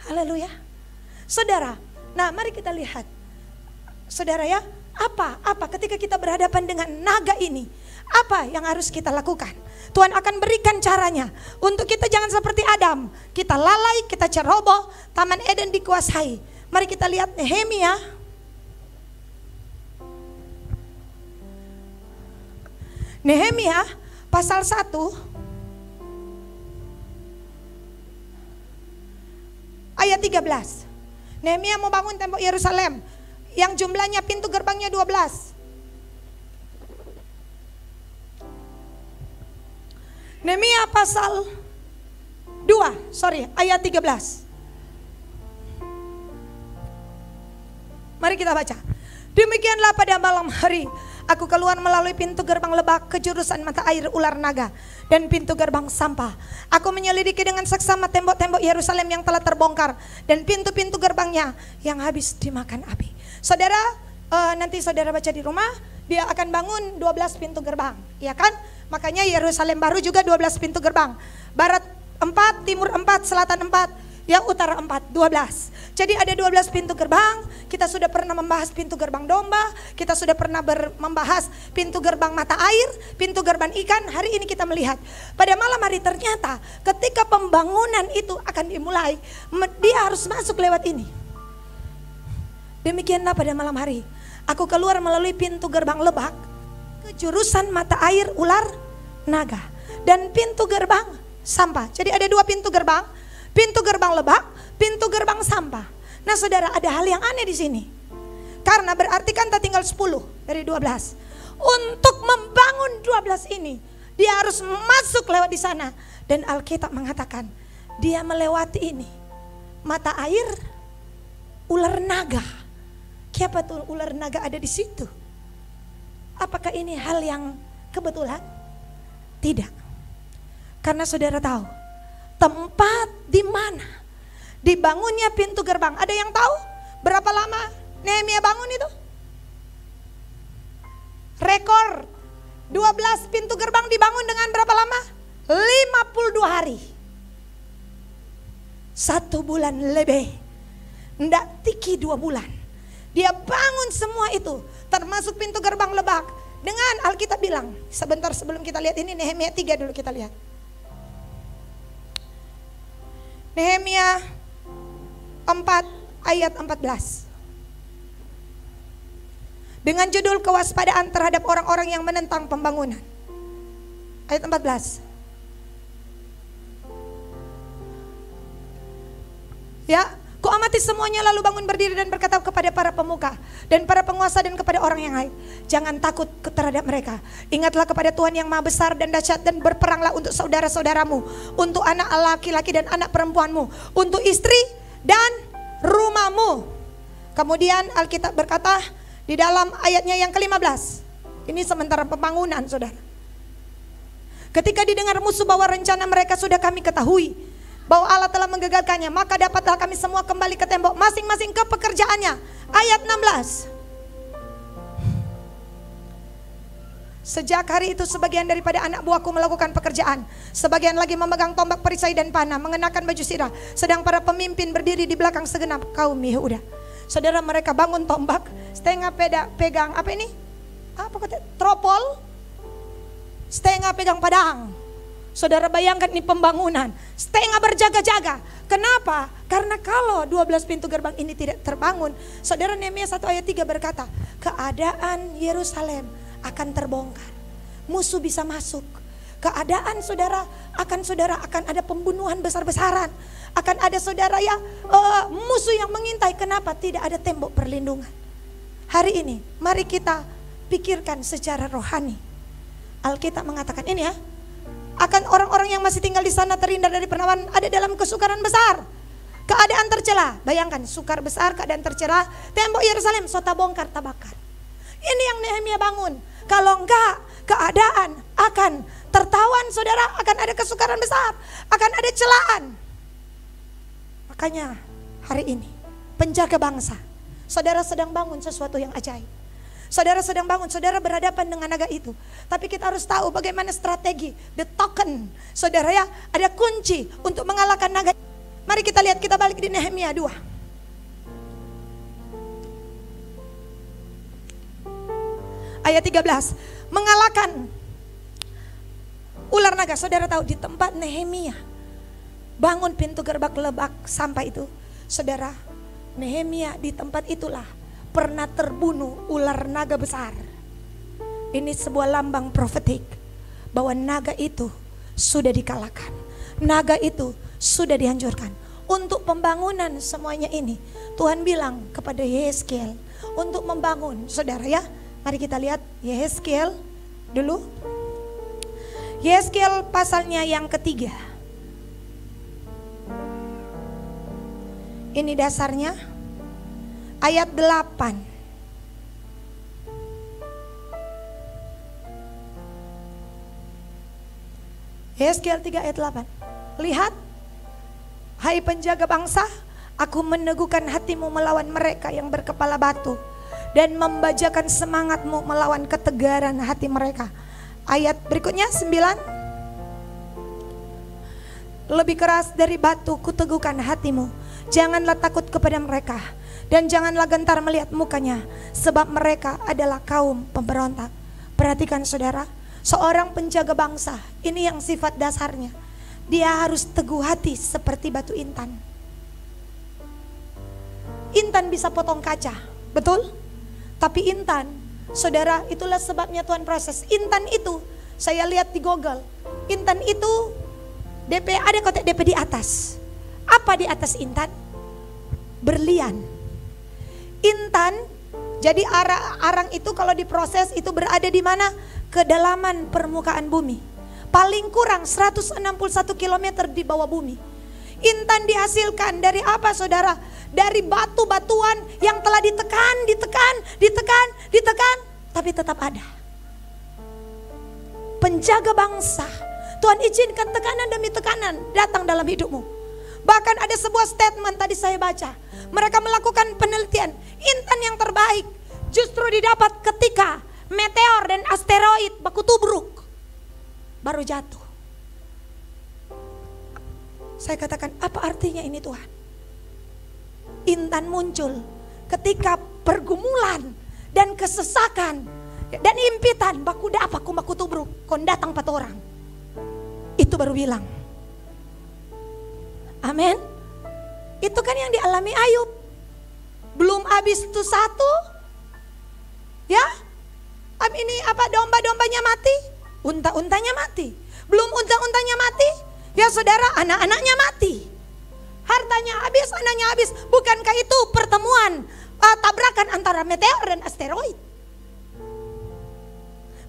Haleluya. Saudara, nah mari kita lihat. Saudara ya, apa ketika kita berhadapan dengan naga ini, apa yang harus kita lakukan? Tuhan akan berikan caranya untuk kita jangan seperti Adam, kita lalai, kita ceroboh, Taman Eden dikuasai. Mari kita lihat Nehemia. Nehemia pasal 1 ayat 13. Nehemia mau bangun tembok Yerusalem yang jumlahnya pintu gerbangnya 12. Nehemia pasal 2, ayat 13. Mari kita baca. Demikianlah pada malam hari aku keluar melalui pintu gerbang lebak ke jurusan mata air ular naga dan pintu gerbang sampah. Aku menyelidiki dengan seksama tembok-tembok Yerusalem yang telah terbongkar dan pintu-pintu gerbangnya yang habis dimakan api. Saudara, nanti saudara baca di rumah, dia akan bangun 12 pintu gerbang, ya kan? Makanya Yerusalem baru juga 12 pintu gerbang. Barat 4, timur 4, selatan 4, yang utara 4, 12. Jadi ada 12 pintu gerbang. Kita sudah pernah membahas pintu gerbang domba, kita sudah pernah membahas pintu gerbang mata air, pintu gerbang ikan. Hari ini kita melihat pada malam hari ternyata ketika pembangunan itu akan dimulai, dia harus masuk lewat ini. Demikianlah pada malam hari aku keluar melalui pintu gerbang lebak ke jurusan mata air ular naga dan pintu gerbang sampah. Jadi ada 2 pintu gerbang, pintu gerbang lebak, pintu gerbang sampah. Nah saudara, ada hal yang aneh di sini. Karena berarti kan tak tinggal 10 dari 12. Untuk membangun 12 ini, dia harus masuk lewat di sana. Dan Alkitab mengatakan, dia melewati ini. Mata air, ular naga. Siapa tuh ular naga ada di situ? Apakah ini hal yang kebetulan? Tidak. Karena saudara tahu, tempat di mana dibangunnya pintu gerbang. Ada yang tahu berapa lama Nehemia bangun itu? Rekor 12 pintu gerbang dibangun dengan berapa lama? 52 hari. 1 bulan lebih. Nggak tiki 2 bulan. Dia bangun semua itu, termasuk pintu gerbang lebak. Dengan Alkitab bilang, sebentar sebelum kita lihat ini Nehemia 3 dulu kita lihat. Nehemia 4 ayat 14. Dengan judul kewaspadaan terhadap orang-orang yang menentang pembangunan. Ayat 14. Ya, ku amati semuanya lalu bangun berdiri dan berkata kepada para pemuka dan para penguasa dan kepada orang yang lain, jangan takut terhadap mereka. Ingatlah kepada Tuhan yang maha besar dan dahsyat dan berperanglah untuk saudara-saudaramu, untuk anak laki-laki dan anak perempuanmu, untuk istri dan rumahmu. Kemudian Alkitab berkata di dalam ayatnya yang ke-15. Ini sementara pembangunan, saudara. Ketika didengar musuh bahwa rencana mereka sudah kami ketahui, bahwa Allah telah menggagalkannya, maka dapatlah kami semua kembali ke tembok masing-masing ke pekerjaannya. Ayat 16. Sejak hari itu sebagian daripada anak buahku melakukan pekerjaan, sebagian lagi memegang tombak perisai dan panah, mengenakan baju sirah, sedang para pemimpin berdiri di belakang segenap kaum Yehuda. Saudara, mereka bangun tombak, setengah pegang apa ini? Apa kata? Tropol, setengah pegang pedang. Saudara bayangkan ini pembangunan, setengah berjaga-jaga. Kenapa? Karena kalau 12 pintu gerbang ini tidak terbangun, saudara, Nehemia 1 ayat 3 berkata, keadaan Yerusalem akan terbongkar. Musuh bisa masuk. Keadaan saudara akan ada pembunuhan besar-besaran. Akan ada saudara ya musuh yang mengintai. Kenapa tidak ada tembok perlindungan? Hari ini mari kita pikirkan secara rohani. Alkitab mengatakan ini ya, akan orang-orang yang masih tinggal di sana terhindar dari penawan, ada dalam kesukaran besar. Keadaan tercela. Bayangkan, sukar besar, keadaan tercela. Tembok Yerusalem sota bongkar tabakar. Ini yang Nehemia bangun. Kalau enggak, keadaan akan tertawan saudara, akan ada kesukaran besar, akan ada celaan. Makanya hari ini penjaga bangsa, saudara sedang bangun sesuatu yang ajaib. Saudara sedang bangun, saudara berhadapan dengan naga itu. Tapi kita harus tahu bagaimana strategi, the token. Saudara ya, ada kunci untuk mengalahkan naga. Mari kita lihat, kita balik di Nehemia 2. Ayat 13, mengalahkan ular naga. Saudara tahu di tempat Nehemia bangun pintu gerbang lebak sampah itu, saudara, Nehemia di tempat itulah pernah terbunuh ular naga besar. Ini sebuah lambang profetik bahwa naga itu sudah dikalahkan, naga itu sudah dihancurkan. Untuk pembangunan semuanya ini Tuhan bilang kepada Yehezkiel untuk membangun, saudara ya. Mari kita lihat Yehezkiel dulu. Yehezkiel pasalnya yang ketiga. Ini dasarnya ayat 8. Yehezkiel 3 ayat 8. Lihat, hai penjaga bangsa, aku meneguhkan hatimu melawan mereka yang berkepala batu, dan membajakan semangatmu melawan ketegaran hati mereka. Ayat berikutnya 9. Lebih keras dari batu kuteguhkan hatimu, janganlah takut kepada mereka, dan janganlah gentar melihat mukanya, sebab mereka adalah kaum pemberontak. Perhatikan saudara, seorang penjaga bangsa, ini yang sifat dasarnya, dia harus teguh hati seperti batu intan. Intan bisa potong kaca, betul? Tapi intan, saudara, itulah sebabnya Tuhan proses. Intan itu, saya lihat di Google, intan itu DP, ada kotak DP di atas. Apa di atas intan? Berlian. Intan, jadi arang itu kalau diproses itu berada di mana? Kedalaman permukaan bumi. Paling kurang 161 km di bawah bumi. Intan dihasilkan dari apa saudara? Dari batu-batuan yang telah ditekan, tapi tetap ada. Penjaga bangsa, Tuhan izinkan tekanan demi tekanan datang dalam hidupmu. Bahkan ada sebuah statement tadi saya baca. Mereka melakukan penelitian, intan yang terbaik justru didapat ketika meteor dan asteroid baku tubruk baru jatuh. Saya katakan, apa artinya ini Tuhan? Intan muncul ketika pergumulan dan kesesakan dan impitan baku tubruk, kon datang 4 orang. Itu baru bilang. Amin. Itu kan yang dialami Ayub. Belum habis itu 1. Ya. Ini apa, domba-dombanya mati, unta-untanya mati. Belum unta-untanya mati, ya saudara, anak-anaknya mati. Hartanya habis, anaknya habis. Bukankah itu pertemuan tabrakan antara meteor dan asteroid?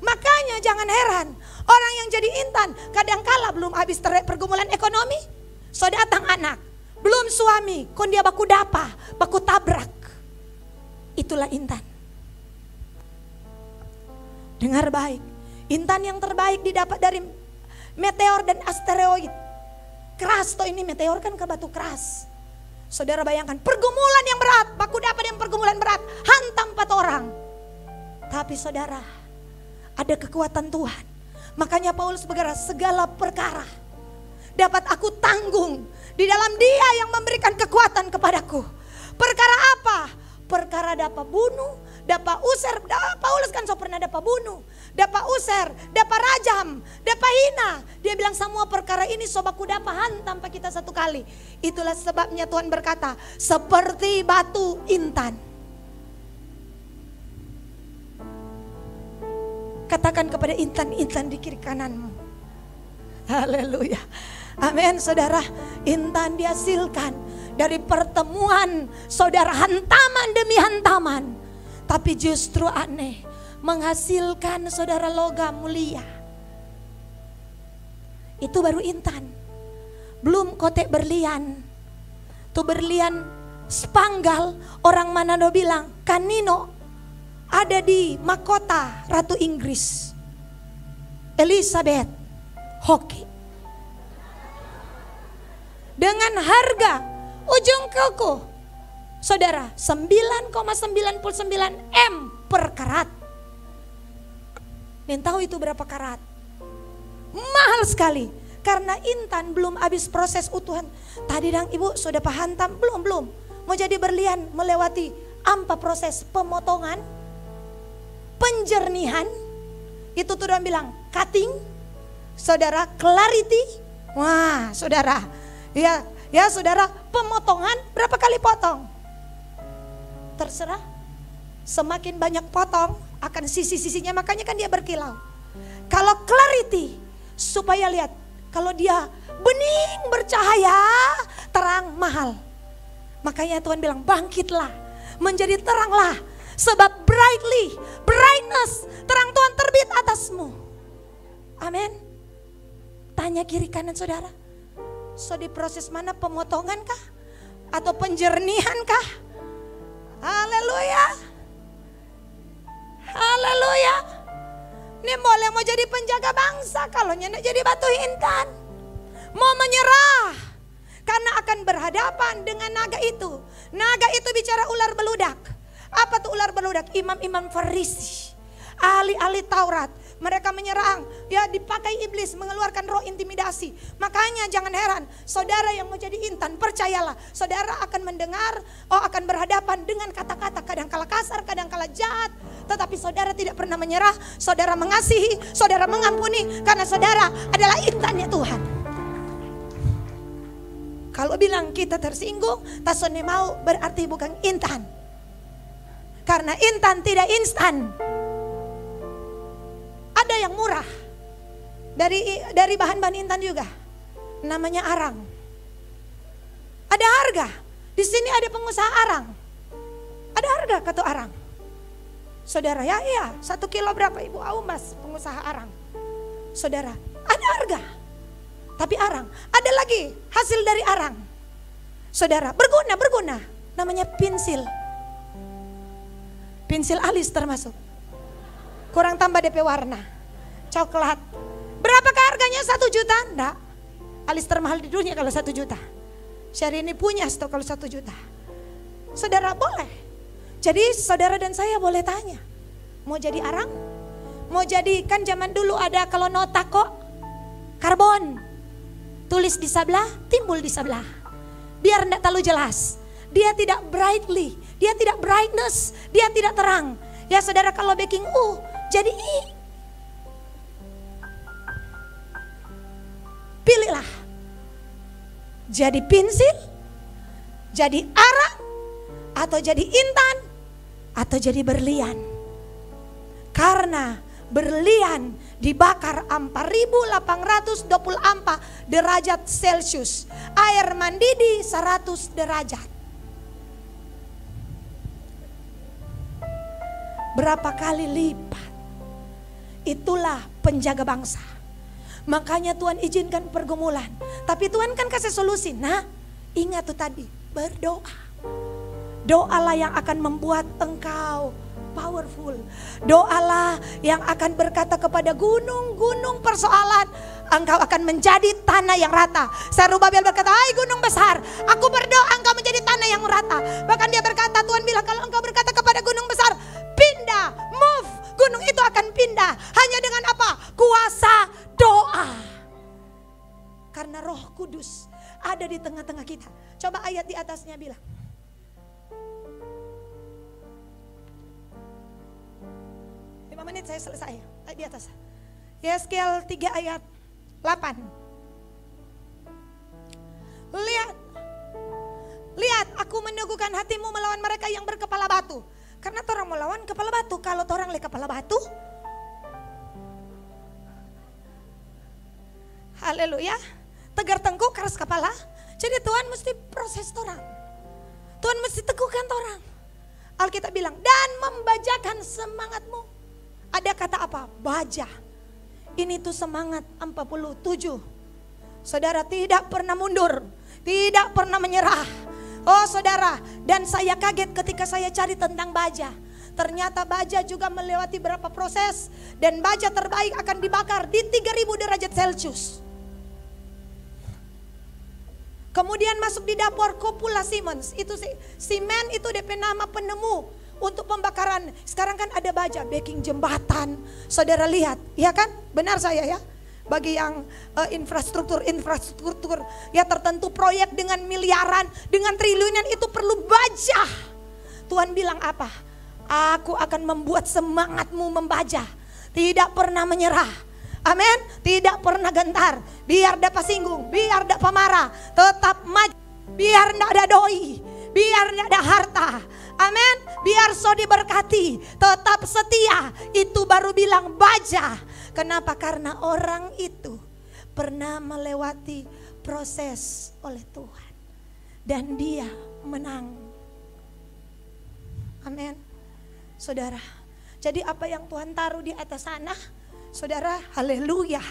Makanya jangan heran orang yang jadi intan kadangkala belum habis pergumulan ekonomi, so datang anak, belum suami, kon dia baku dapa, baku tabrak. Itulah intan. Dengar baik, intan yang terbaik didapat dari meteor dan asteroid. Keras toh ini, meteor kan ke batu keras. Saudara bayangkan pergumulan yang berat, baku dapat yang pergumulan berat, hantam 4 orang. Tapi saudara, ada kekuatan Tuhan. Makanya Paulus berkata, segala perkara dapat aku tanggung di dalam Dia yang memberikan kekuatan kepadaku. Perkara apa? Perkara dapat bunuh, dapat user. Paulus kan so pernah dapat bunuh, dapat user, dapat rajam, dapat hina. Dia bilang semua perkara ini sobaku dapat hantam tanpa kita satu kali. Itulah sebabnya Tuhan berkata, seperti batu intan. Katakan kepada intan-intan di kiri kananmu. Haleluya. Amin saudara. Intan dihasilkan dari pertemuan saudara, hantaman demi hantaman. Tapi justru aneh, menghasilkan saudara logam mulia. Itu baru intan. Belum kotek berlian. Tuh berlian spanggal, orang Manado bilang kanino ada di mahkota Ratu Inggris. Elizabeth Hoki. Dengan harga ujung kuku, saudara, 9,99 M per karat. Dan tahu itu berapa karat? Mahal sekali. Karena intan belum habis proses utuhan. Tadi dang ibu sudah pahantam? Belum. Mau jadi berlian melewati apa proses pemotongan, penjernihan. Itu tuh orang bilang cutting, saudara, clarity. Wah saudara, ya saudara, pemotongan berapa kali potong? Terserah. Semakin banyak potong akan sisi-sisinya, makanya kan dia berkilau. Kalau clarity, supaya lihat, kalau dia bening bercahaya, terang mahal. Makanya Tuhan bilang bangkitlah, menjadi teranglah. Sebab brightness, terang Tuhan terbit atasmu. Amin. Tanya kiri kanan saudara. So di proses mana, pemotongan kah? Atau penjernihan kah? Haleluya. Haleluya. Ini boleh mau jadi penjaga bangsa kalau nyenek jadi batu intan. Mau menyerah karena akan berhadapan dengan naga itu. Naga itu bicara ular beludak. Apa tuh ular beludak? Imam-imam Farisi, ahli-ahli Taurat. Mereka menyerang, ya dipakai iblis mengeluarkan roh intimidasi. Makanya jangan heran, saudara yang mau jadi intan, percayalah, saudara akan mendengar, akan berhadapan dengan kata-kata kadang-kala kasar, kadang-kala jahat. Tetapi saudara tidak pernah menyerah, saudara mengasihi, saudara mengampuni, karena saudara adalah intannya Tuhan. Kalau bilang kita tersinggung, tasone mau berarti bukan intan. Karena intan tidak instan. Ada yang murah dari bahan-bahan intan juga, namanya arang. Ada harga. Di sini ada pengusaha arang. Ada harga kata arang. Saudara, ya 1 kilo berapa Ibu Aumas pengusaha arang. Saudara, ada harga. Tapi arang, ada lagi hasil dari arang. Saudara, berguna, namanya pensil. Pensil alis termasuk. Kurang tambah DP warna, coklat. Berapakah harganya? 1 juta? Enggak. Alis termahal di dunia kalau 1 juta. Syahrini ini punya stok kalau 1 juta. Saudara boleh. Jadi saudara dan saya boleh tanya, mau jadi arang? Mau jadi, kan zaman dulu ada kalau nota kok, karbon. Tulis di sebelah, timbul di sebelah. Biar enggak terlalu jelas. Dia tidak brightly, dia tidak brightness, dia tidak terang. Ya saudara, kalau baking U jadi I. Pilihlah. Jadi pensil, jadi arang, atau jadi intan, atau jadi berlian. Karena berlian dibakar 4.824 derajat Celcius. Air mendidih 100 derajat. Berapa kali lipat. Itulah penjaga bangsa. Makanya Tuhan izinkan pergumulan. Tapi Tuhan kan kasih solusi. Nah, ingat tuh tadi, berdoa. Doalah yang akan membuat engkau powerful. Doalah yang akan berkata kepada gunung-gunung persoalan, engkau akan menjadi tanah yang rata. Zerubabel berkata, hai gunung besar, aku berdoa engkau menjadi tanah yang rata. Bahkan dia berkata, Tuhan bilang kalau engkau berkata kepada gunung besar, pindah, move, gunung itu akan pindah. Hanya dengan apa? Kuasa doa. Karena Roh Kudus ada di tengah-tengah kita. Coba ayat di atasnya bilang. Menit saya selesai. Di atas. Yeskel 3 ayat 8. Lihat, aku meneguhkan hatimu melawan mereka yang berkepala batu. Karena orang melawan kepala batu. Kalau orang le kepala batu, haleluya, tegar tengkuk keras kepala. Jadi Tuhan mesti proses orang. Tuhan mesti teguhkan orang. Alkitab bilang, dan membajakan semangatmu. Ada kata apa? Baja. Ini tuh semangat 47. Saudara tidak pernah mundur, tidak pernah menyerah. Oh saudara, dan saya kaget ketika saya cari tentang baja. Ternyata baja juga melewati berapa proses. Dan baja terbaik akan dibakar di 3000 derajat Celcius. Kemudian masuk di dapur Copula Siemens. Itu Siemens itu DP nama penemu untuk pembakaran. Sekarang kan ada baja backing jembatan. Saudara lihat, ya kan? Benar saya ya. Bagi yang infrastruktur ya tertentu, proyek dengan miliaran, dengan triliunan, itu perlu baja. Tuhan bilang apa? Aku akan membuat semangatmu membaja, tidak pernah menyerah. Amin. Tidak pernah gentar. Biar dapat singgung, biar dapat marah, tetap maju. Biar tidak ada doi, biar tidak ada harta. Amin. Biar so diberkati, tetap setia. Itu baru bilang baja. Kenapa? Karena orang itu pernah melewati proses oleh Tuhan. Dan dia menang. Amin. Saudara, jadi apa yang Tuhan taruh di atas sana, saudara, haleluya,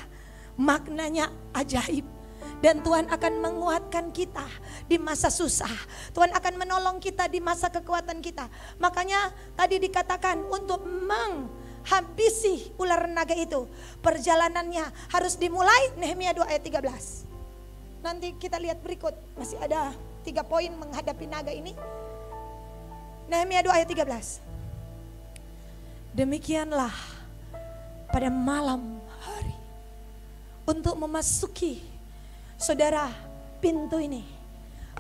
maknanya ajaib. Dan Tuhan akan menguatkan kita di masa susah. Tuhan akan menolong kita di masa kekuatan kita. Makanya tadi dikatakan untuk menghabisi ular naga itu, perjalanannya harus dimulai. Nehemia 2 ayat 13. Nanti kita lihat berikut, masih ada 3 poin menghadapi naga ini. Nehemia 2 ayat 13. Demikianlah pada malam hari untuk memasuki, saudara, pintu ini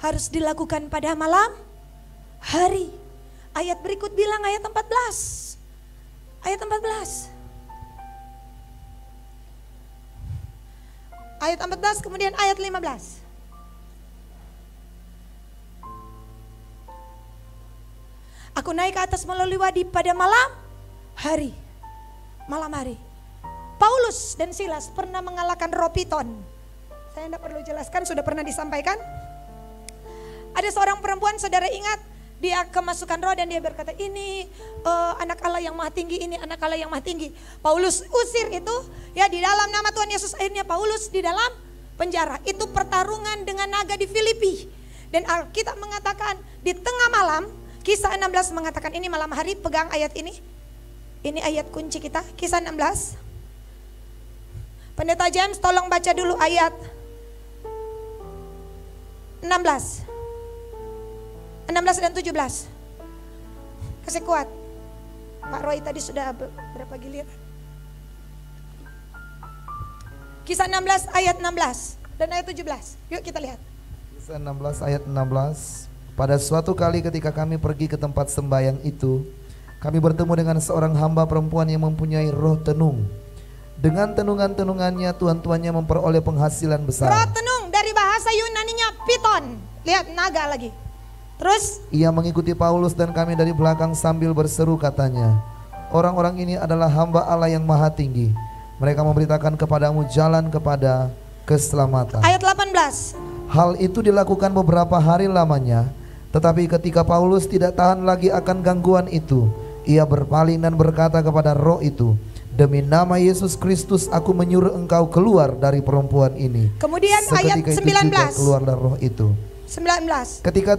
harus dilakukan pada malam hari. Ayat berikut bilang ayat 14. Ayat 14. Ayat 14 kemudian ayat 15. Aku naik ke atas melalui wadi pada malam hari. Malam hari. Paulus dan Silas pernah mengalahkan roh piton. Saya tidak perlu jelaskan, sudah pernah disampaikan. Ada seorang perempuan, saudara ingat, dia kemasukan roh dan dia berkata, ini anak Allah yang maha tinggi, ini anak Allah yang maha tinggi. Paulus usir itu, ya, di dalam nama Tuhan Yesus. Akhirnya Paulus di dalam penjara. Itu pertarungan dengan naga di Filipi. Dan Alkitab mengatakan di tengah malam, Kisah 16 mengatakan ini malam hari, pegang ayat ini. Ini ayat kunci kita, Kisah 16. Pendeta James tolong baca dulu ayat 16 dan 17. Kasih kuat. Pak Roy tadi sudah berapa giliran? Kisah 16 ayat 16 dan ayat 17. Yuk kita lihat. Kisah 16 ayat 16. Pada suatu kali ketika kami pergi ke tempat sembahyang itu, kami bertemu dengan seorang hamba perempuan yang mempunyai roh tenung. Dengan tenungan-tenungannya tuan-tuannya memperoleh penghasilan besar. Roh tenung dari bahasa Yunaninya piton. Lihat naga lagi. Terus ia mengikuti Paulus dan kami dari belakang sambil berseru, katanya, orang-orang ini adalah hamba Allah yang maha tinggi. Mereka memberitakan kepadamu jalan kepada keselamatan. Ayat 18. Hal itu dilakukan beberapa hari lamanya. Tetapi ketika Paulus tidak tahan lagi akan gangguan itu, ia berpaling dan berkata kepada roh itu, demi nama Yesus Kristus aku menyuruh engkau keluar dari perempuan ini. Kemudian ayat 19. Keluar dari roh itu. 19. Ketika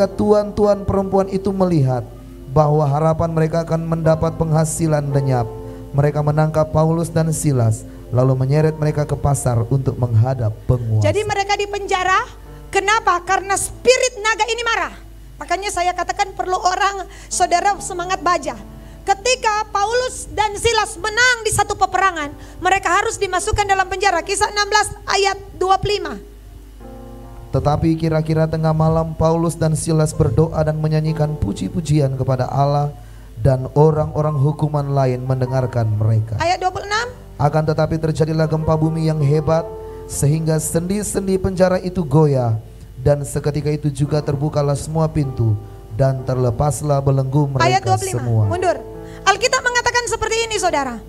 tuan-tuan perempuan itu melihat bahwa harapan mereka akan mendapat penghasilan lenyap, mereka menangkap Paulus dan Silas lalu menyeret mereka ke pasar untuk menghadap penguasa. Jadi mereka di penjara. Kenapa? Karena spirit naga ini marah. Makanya saya katakan perlu orang, saudara, semangat baja. Ketika Paulus dan Silas menang di satu peperangan, mereka harus dimasukkan dalam penjara. Kisah 16 ayat 25. Tetapi kira-kira tengah malam Paulus dan Silas berdoa dan menyanyikan puji-pujian kepada Allah, dan orang-orang hukuman lain mendengarkan mereka. Ayat 26. Akan tetapi terjadilah gempa bumi yang hebat, sehingga sendi-sendi penjara itu goyah, dan seketika itu juga terbukalah semua pintu dan terlepaslah belenggu mereka. Ayat 25. Semua. Mundur. Alkitab mengatakan seperti ini, saudara.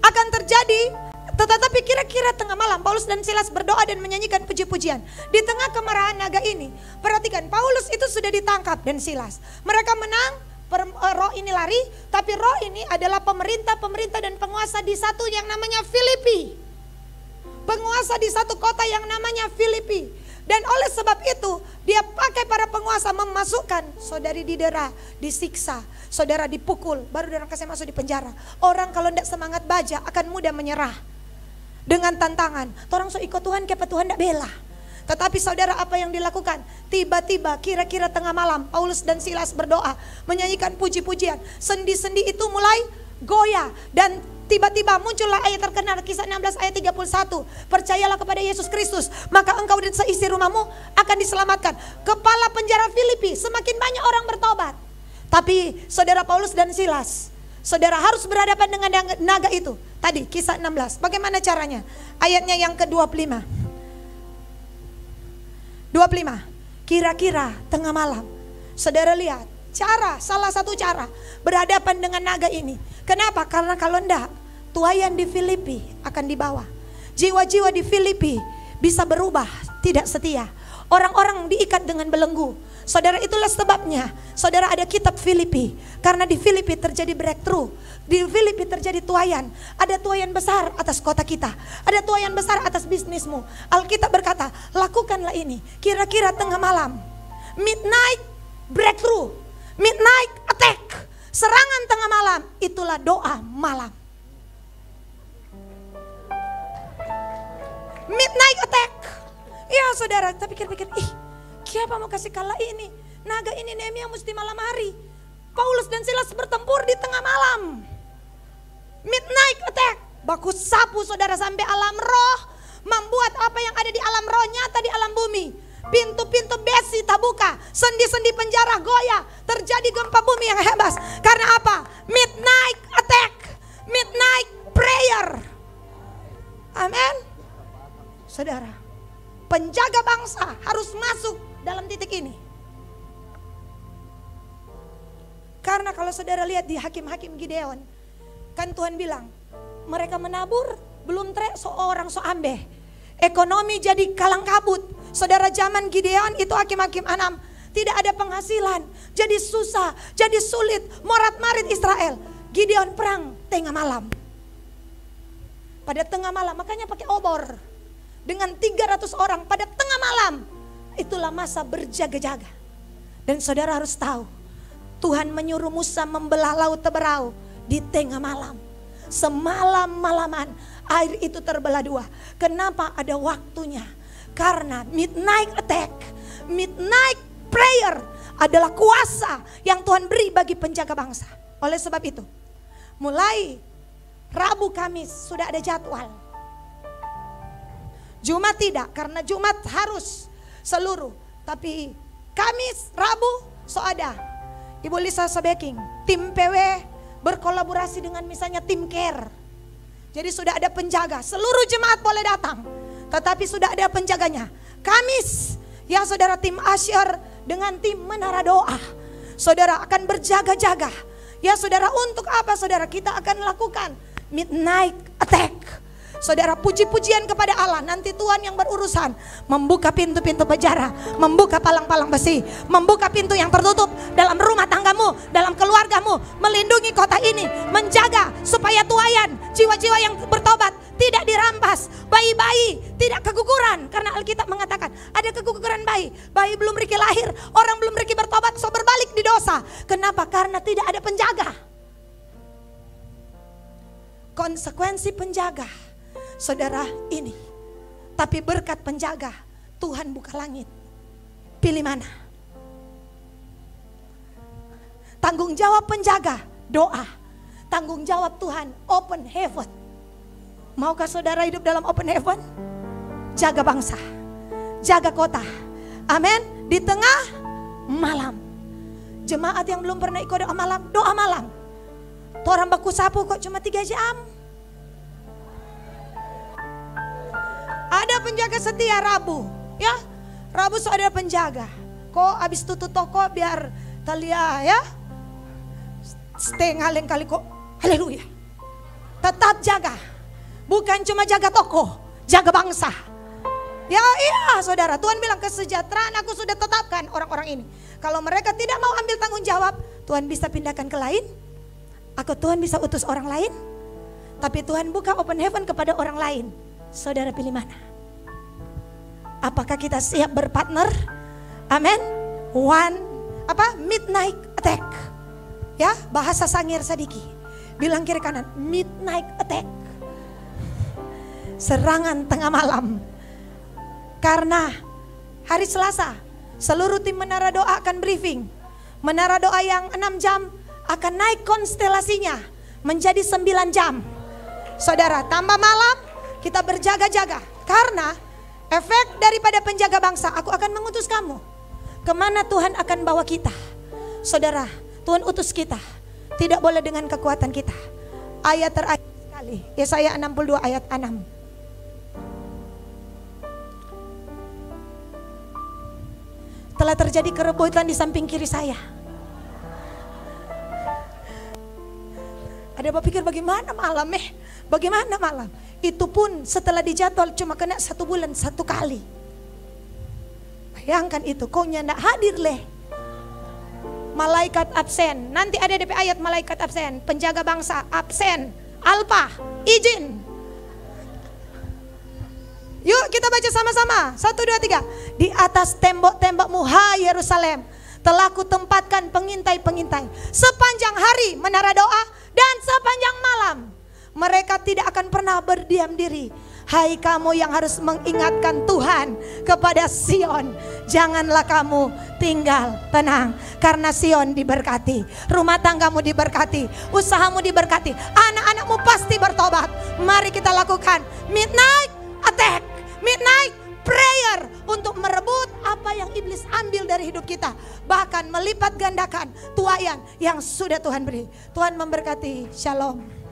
Akan terjadi, tetapi kira-kira tengah malam Paulus dan Silas berdoa dan menyanyikan puji-pujian. Di tengah kemarahan naga ini, perhatikan, Paulus itu sudah ditangkap dan Silas. Mereka menang, roh ini lari, tapi roh ini adalah pemerintah dan penguasa di satu yang namanya Filipi. Penguasa di satu kota yang namanya Filipi. Dan oleh sebab itu dia pakai para penguasa memasukkan saudari didera, disiksa, saudara dipukul, baru dia kasih masuk di penjara. Orang kalau tidak semangat baja akan mudah menyerah dengan tantangan. Orang so ikut Tuhan, kepa Tuhan tidak bela. Tetapi saudara, apa yang dilakukan? Tiba-tiba kira-kira tengah malam Paulus dan Silas berdoa, menyanyikan puji-pujian. Sendi-sendi itu mulai goyah dan tiba-tiba muncullah ayat terkenal Kisah 16 ayat 31. Percayalah kepada Yesus Kristus, maka engkau dan seisi rumahmu akan diselamatkan. Kepala penjara Filipi, semakin banyak orang bertobat. Tapi saudara Paulus dan Silas, saudara harus berhadapan dengan naga itu. Tadi Kisah 16, bagaimana caranya? Ayatnya yang ke-25. 25, kira-kira tengah malam. Saudara lihat, salah satu cara berhadapan dengan naga ini. Kenapa? Karena kalau enggak, tuayan di Filipi akan dibawa. Jiwa-jiwa di Filipi bisa berubah, tidak setia. Orang-orang diikat dengan belenggu. Saudara, itulah sebabnya saudara ada kitab Filipi. Karena di Filipi terjadi breakthrough. Di Filipi terjadi tuayan. Ada tuayan besar atas kota kita. Ada tuayan besar atas bisnismu. Alkitab berkata, lakukanlah ini. Kira-kira tengah malam. Midnight breakthrough. Midnight attack. Serangan tengah malam. Itulah doa malam. Midnight attack. Ya saudara, tapi pikir-pikir, siapa mau kasih kalah ini? Naga ini Nehemia mesti malam hari. Paulus dan Silas bertempur di tengah malam. Midnight attack. Baku sapu saudara sampai alam roh. Membuat apa yang ada di alam roh nyata di alam bumi. Pintu-pintu besi terbuka. Sendi-sendi penjara goyah. Terjadi gempa bumi yang hebat. Karena apa? Midnight attack. Midnight prayer. Amin. Saudara, penjaga bangsa harus masuk dalam titik ini. Karena kalau saudara lihat di Hakim-Hakim Gideon, kan Tuhan bilang, mereka menabur, belum seorang so ambeh. Ekonomi jadi kalang kabut. Saudara, zaman Gideon itu Hakim-Hakim 6, tidak ada penghasilan, jadi susah, jadi sulit, morat-marit Israel. Gideon perang tengah malam. Pada tengah malam, makanya pakai obor. Dengan 300 orang pada tengah malam. Itulah masa berjaga-jaga. Dan saudara harus tahu, Tuhan menyuruh Musa membelah laut Teberau di tengah malam. Semalam-malaman air itu terbelah dua. Kenapa? Ada waktunya. Karena midnight attack, midnight prayer adalah kuasa yang Tuhan beri bagi penjaga bangsa. Oleh sebab itu, mulai Rabu Kamis sudah ada jadwal. Jumat tidak, karena Jumat harus seluruh. Tapi Kamis, Rabu, so ada. Ibu Lisa Sebeking, tim PW berkolaborasi dengan misalnya tim care. Jadi sudah ada penjaga, seluruh jemaat boleh datang. Tetapi sudah ada penjaganya. Kamis, ya saudara, tim Asyar dengan tim Menara Doa. Saudara akan berjaga-jaga. Ya saudara, untuk apa saudara? Kita akan lakukan midnight attack. Saudara, puji-pujian kepada Allah. Nanti Tuhan yang berurusan membuka pintu-pintu penjara, membuka palang-palang besi, membuka pintu yang tertutup dalam rumah tanggamu, dalam keluargamu, melindungi kota ini, menjaga supaya tuayan, jiwa-jiwa yang bertobat tidak dirampas, bayi-bayi tidak keguguran. Karena Alkitab mengatakan ada keguguran bayi, bayi belum riki lahir, orang belum riki bertobat, so berbalik di dosa. Kenapa? Karena tidak ada penjaga. Konsekuensi penjaga, saudara, ini. Tapi berkat penjaga, Tuhan buka langit. Pilih mana? Tanggung jawab penjaga, doa. Tanggung jawab Tuhan, open heaven. Maukah saudara hidup dalam open heaven? Jaga bangsa, jaga kota. Amin. Di tengah malam. Jemaat yang belum pernah ikut doa malam, doa malam. Orang baku sapu kok cuma 3 jam. Ada penjaga setia Rabu, ya. Rabu so ada penjaga. Kok abis tutup toko biar talia ya. Setengah lain kali kok. Haleluya. Tetap jaga. Bukan cuma jaga toko, jaga bangsa. Ya iya saudara, Tuhan bilang kesejahteraan aku sudah tetapkan orang-orang ini. Kalau mereka tidak mau ambil tanggung jawab, Tuhan bisa pindahkan ke lain. Tuhan bisa utus orang lain. Tapi Tuhan buka open heaven kepada orang lain. Saudara pilih mana? Apakah kita siap berpartner? Amin. Midnight attack. Ya, bahasa Sangir Sadiki. Bilang kiri kanan, midnight attack. Serangan tengah malam. Karena hari Selasa, seluruh tim Menara Doa akan briefing. Menara Doa yang 6 jam akan naik konstelasinya menjadi 9 jam. Saudara, tambah malam kita berjaga-jaga. Karena efek daripada penjaga bangsa, aku akan mengutus kamu. Kemana Tuhan akan bawa kita? Saudara, Tuhan utus kita. Tidak boleh dengan kekuatan kita. Ayat terakhir sekali, Yesaya 62 ayat 6. Telah terjadi kerebutan di samping kiri saya. Ada berpikir bagaimana malam Bagaimana malam? Itu pun setelah dijadwal cuma kena 1 bulan 1 kali. Bayangkan itu, kau nyandak hadir leh. Malaikat absen. Nanti ada DP ayat malaikat absen. Penjaga bangsa absen. Alpa, izin. Yuk kita baca sama-sama. 1, 2, 3. Di atas tembok-tembokmu hai Yerusalem, telah kutempatkan pengintai-pengintai. Sepanjang hari menara doa dan sepanjang malam. Mereka tidak akan pernah berdiam diri. Hai kamu yang harus mengingatkan Tuhan kepada Sion, janganlah kamu tinggal tenang, karena Sion diberkati, rumah tanggamu diberkati, usahamu diberkati, anak-anakmu pasti bertobat. Mari kita lakukan midnight attack, midnight prayer untuk merebut apa yang iblis ambil dari hidup kita, bahkan melipat gandakan tuaian yang sudah Tuhan beri. Tuhan memberkati. Shalom.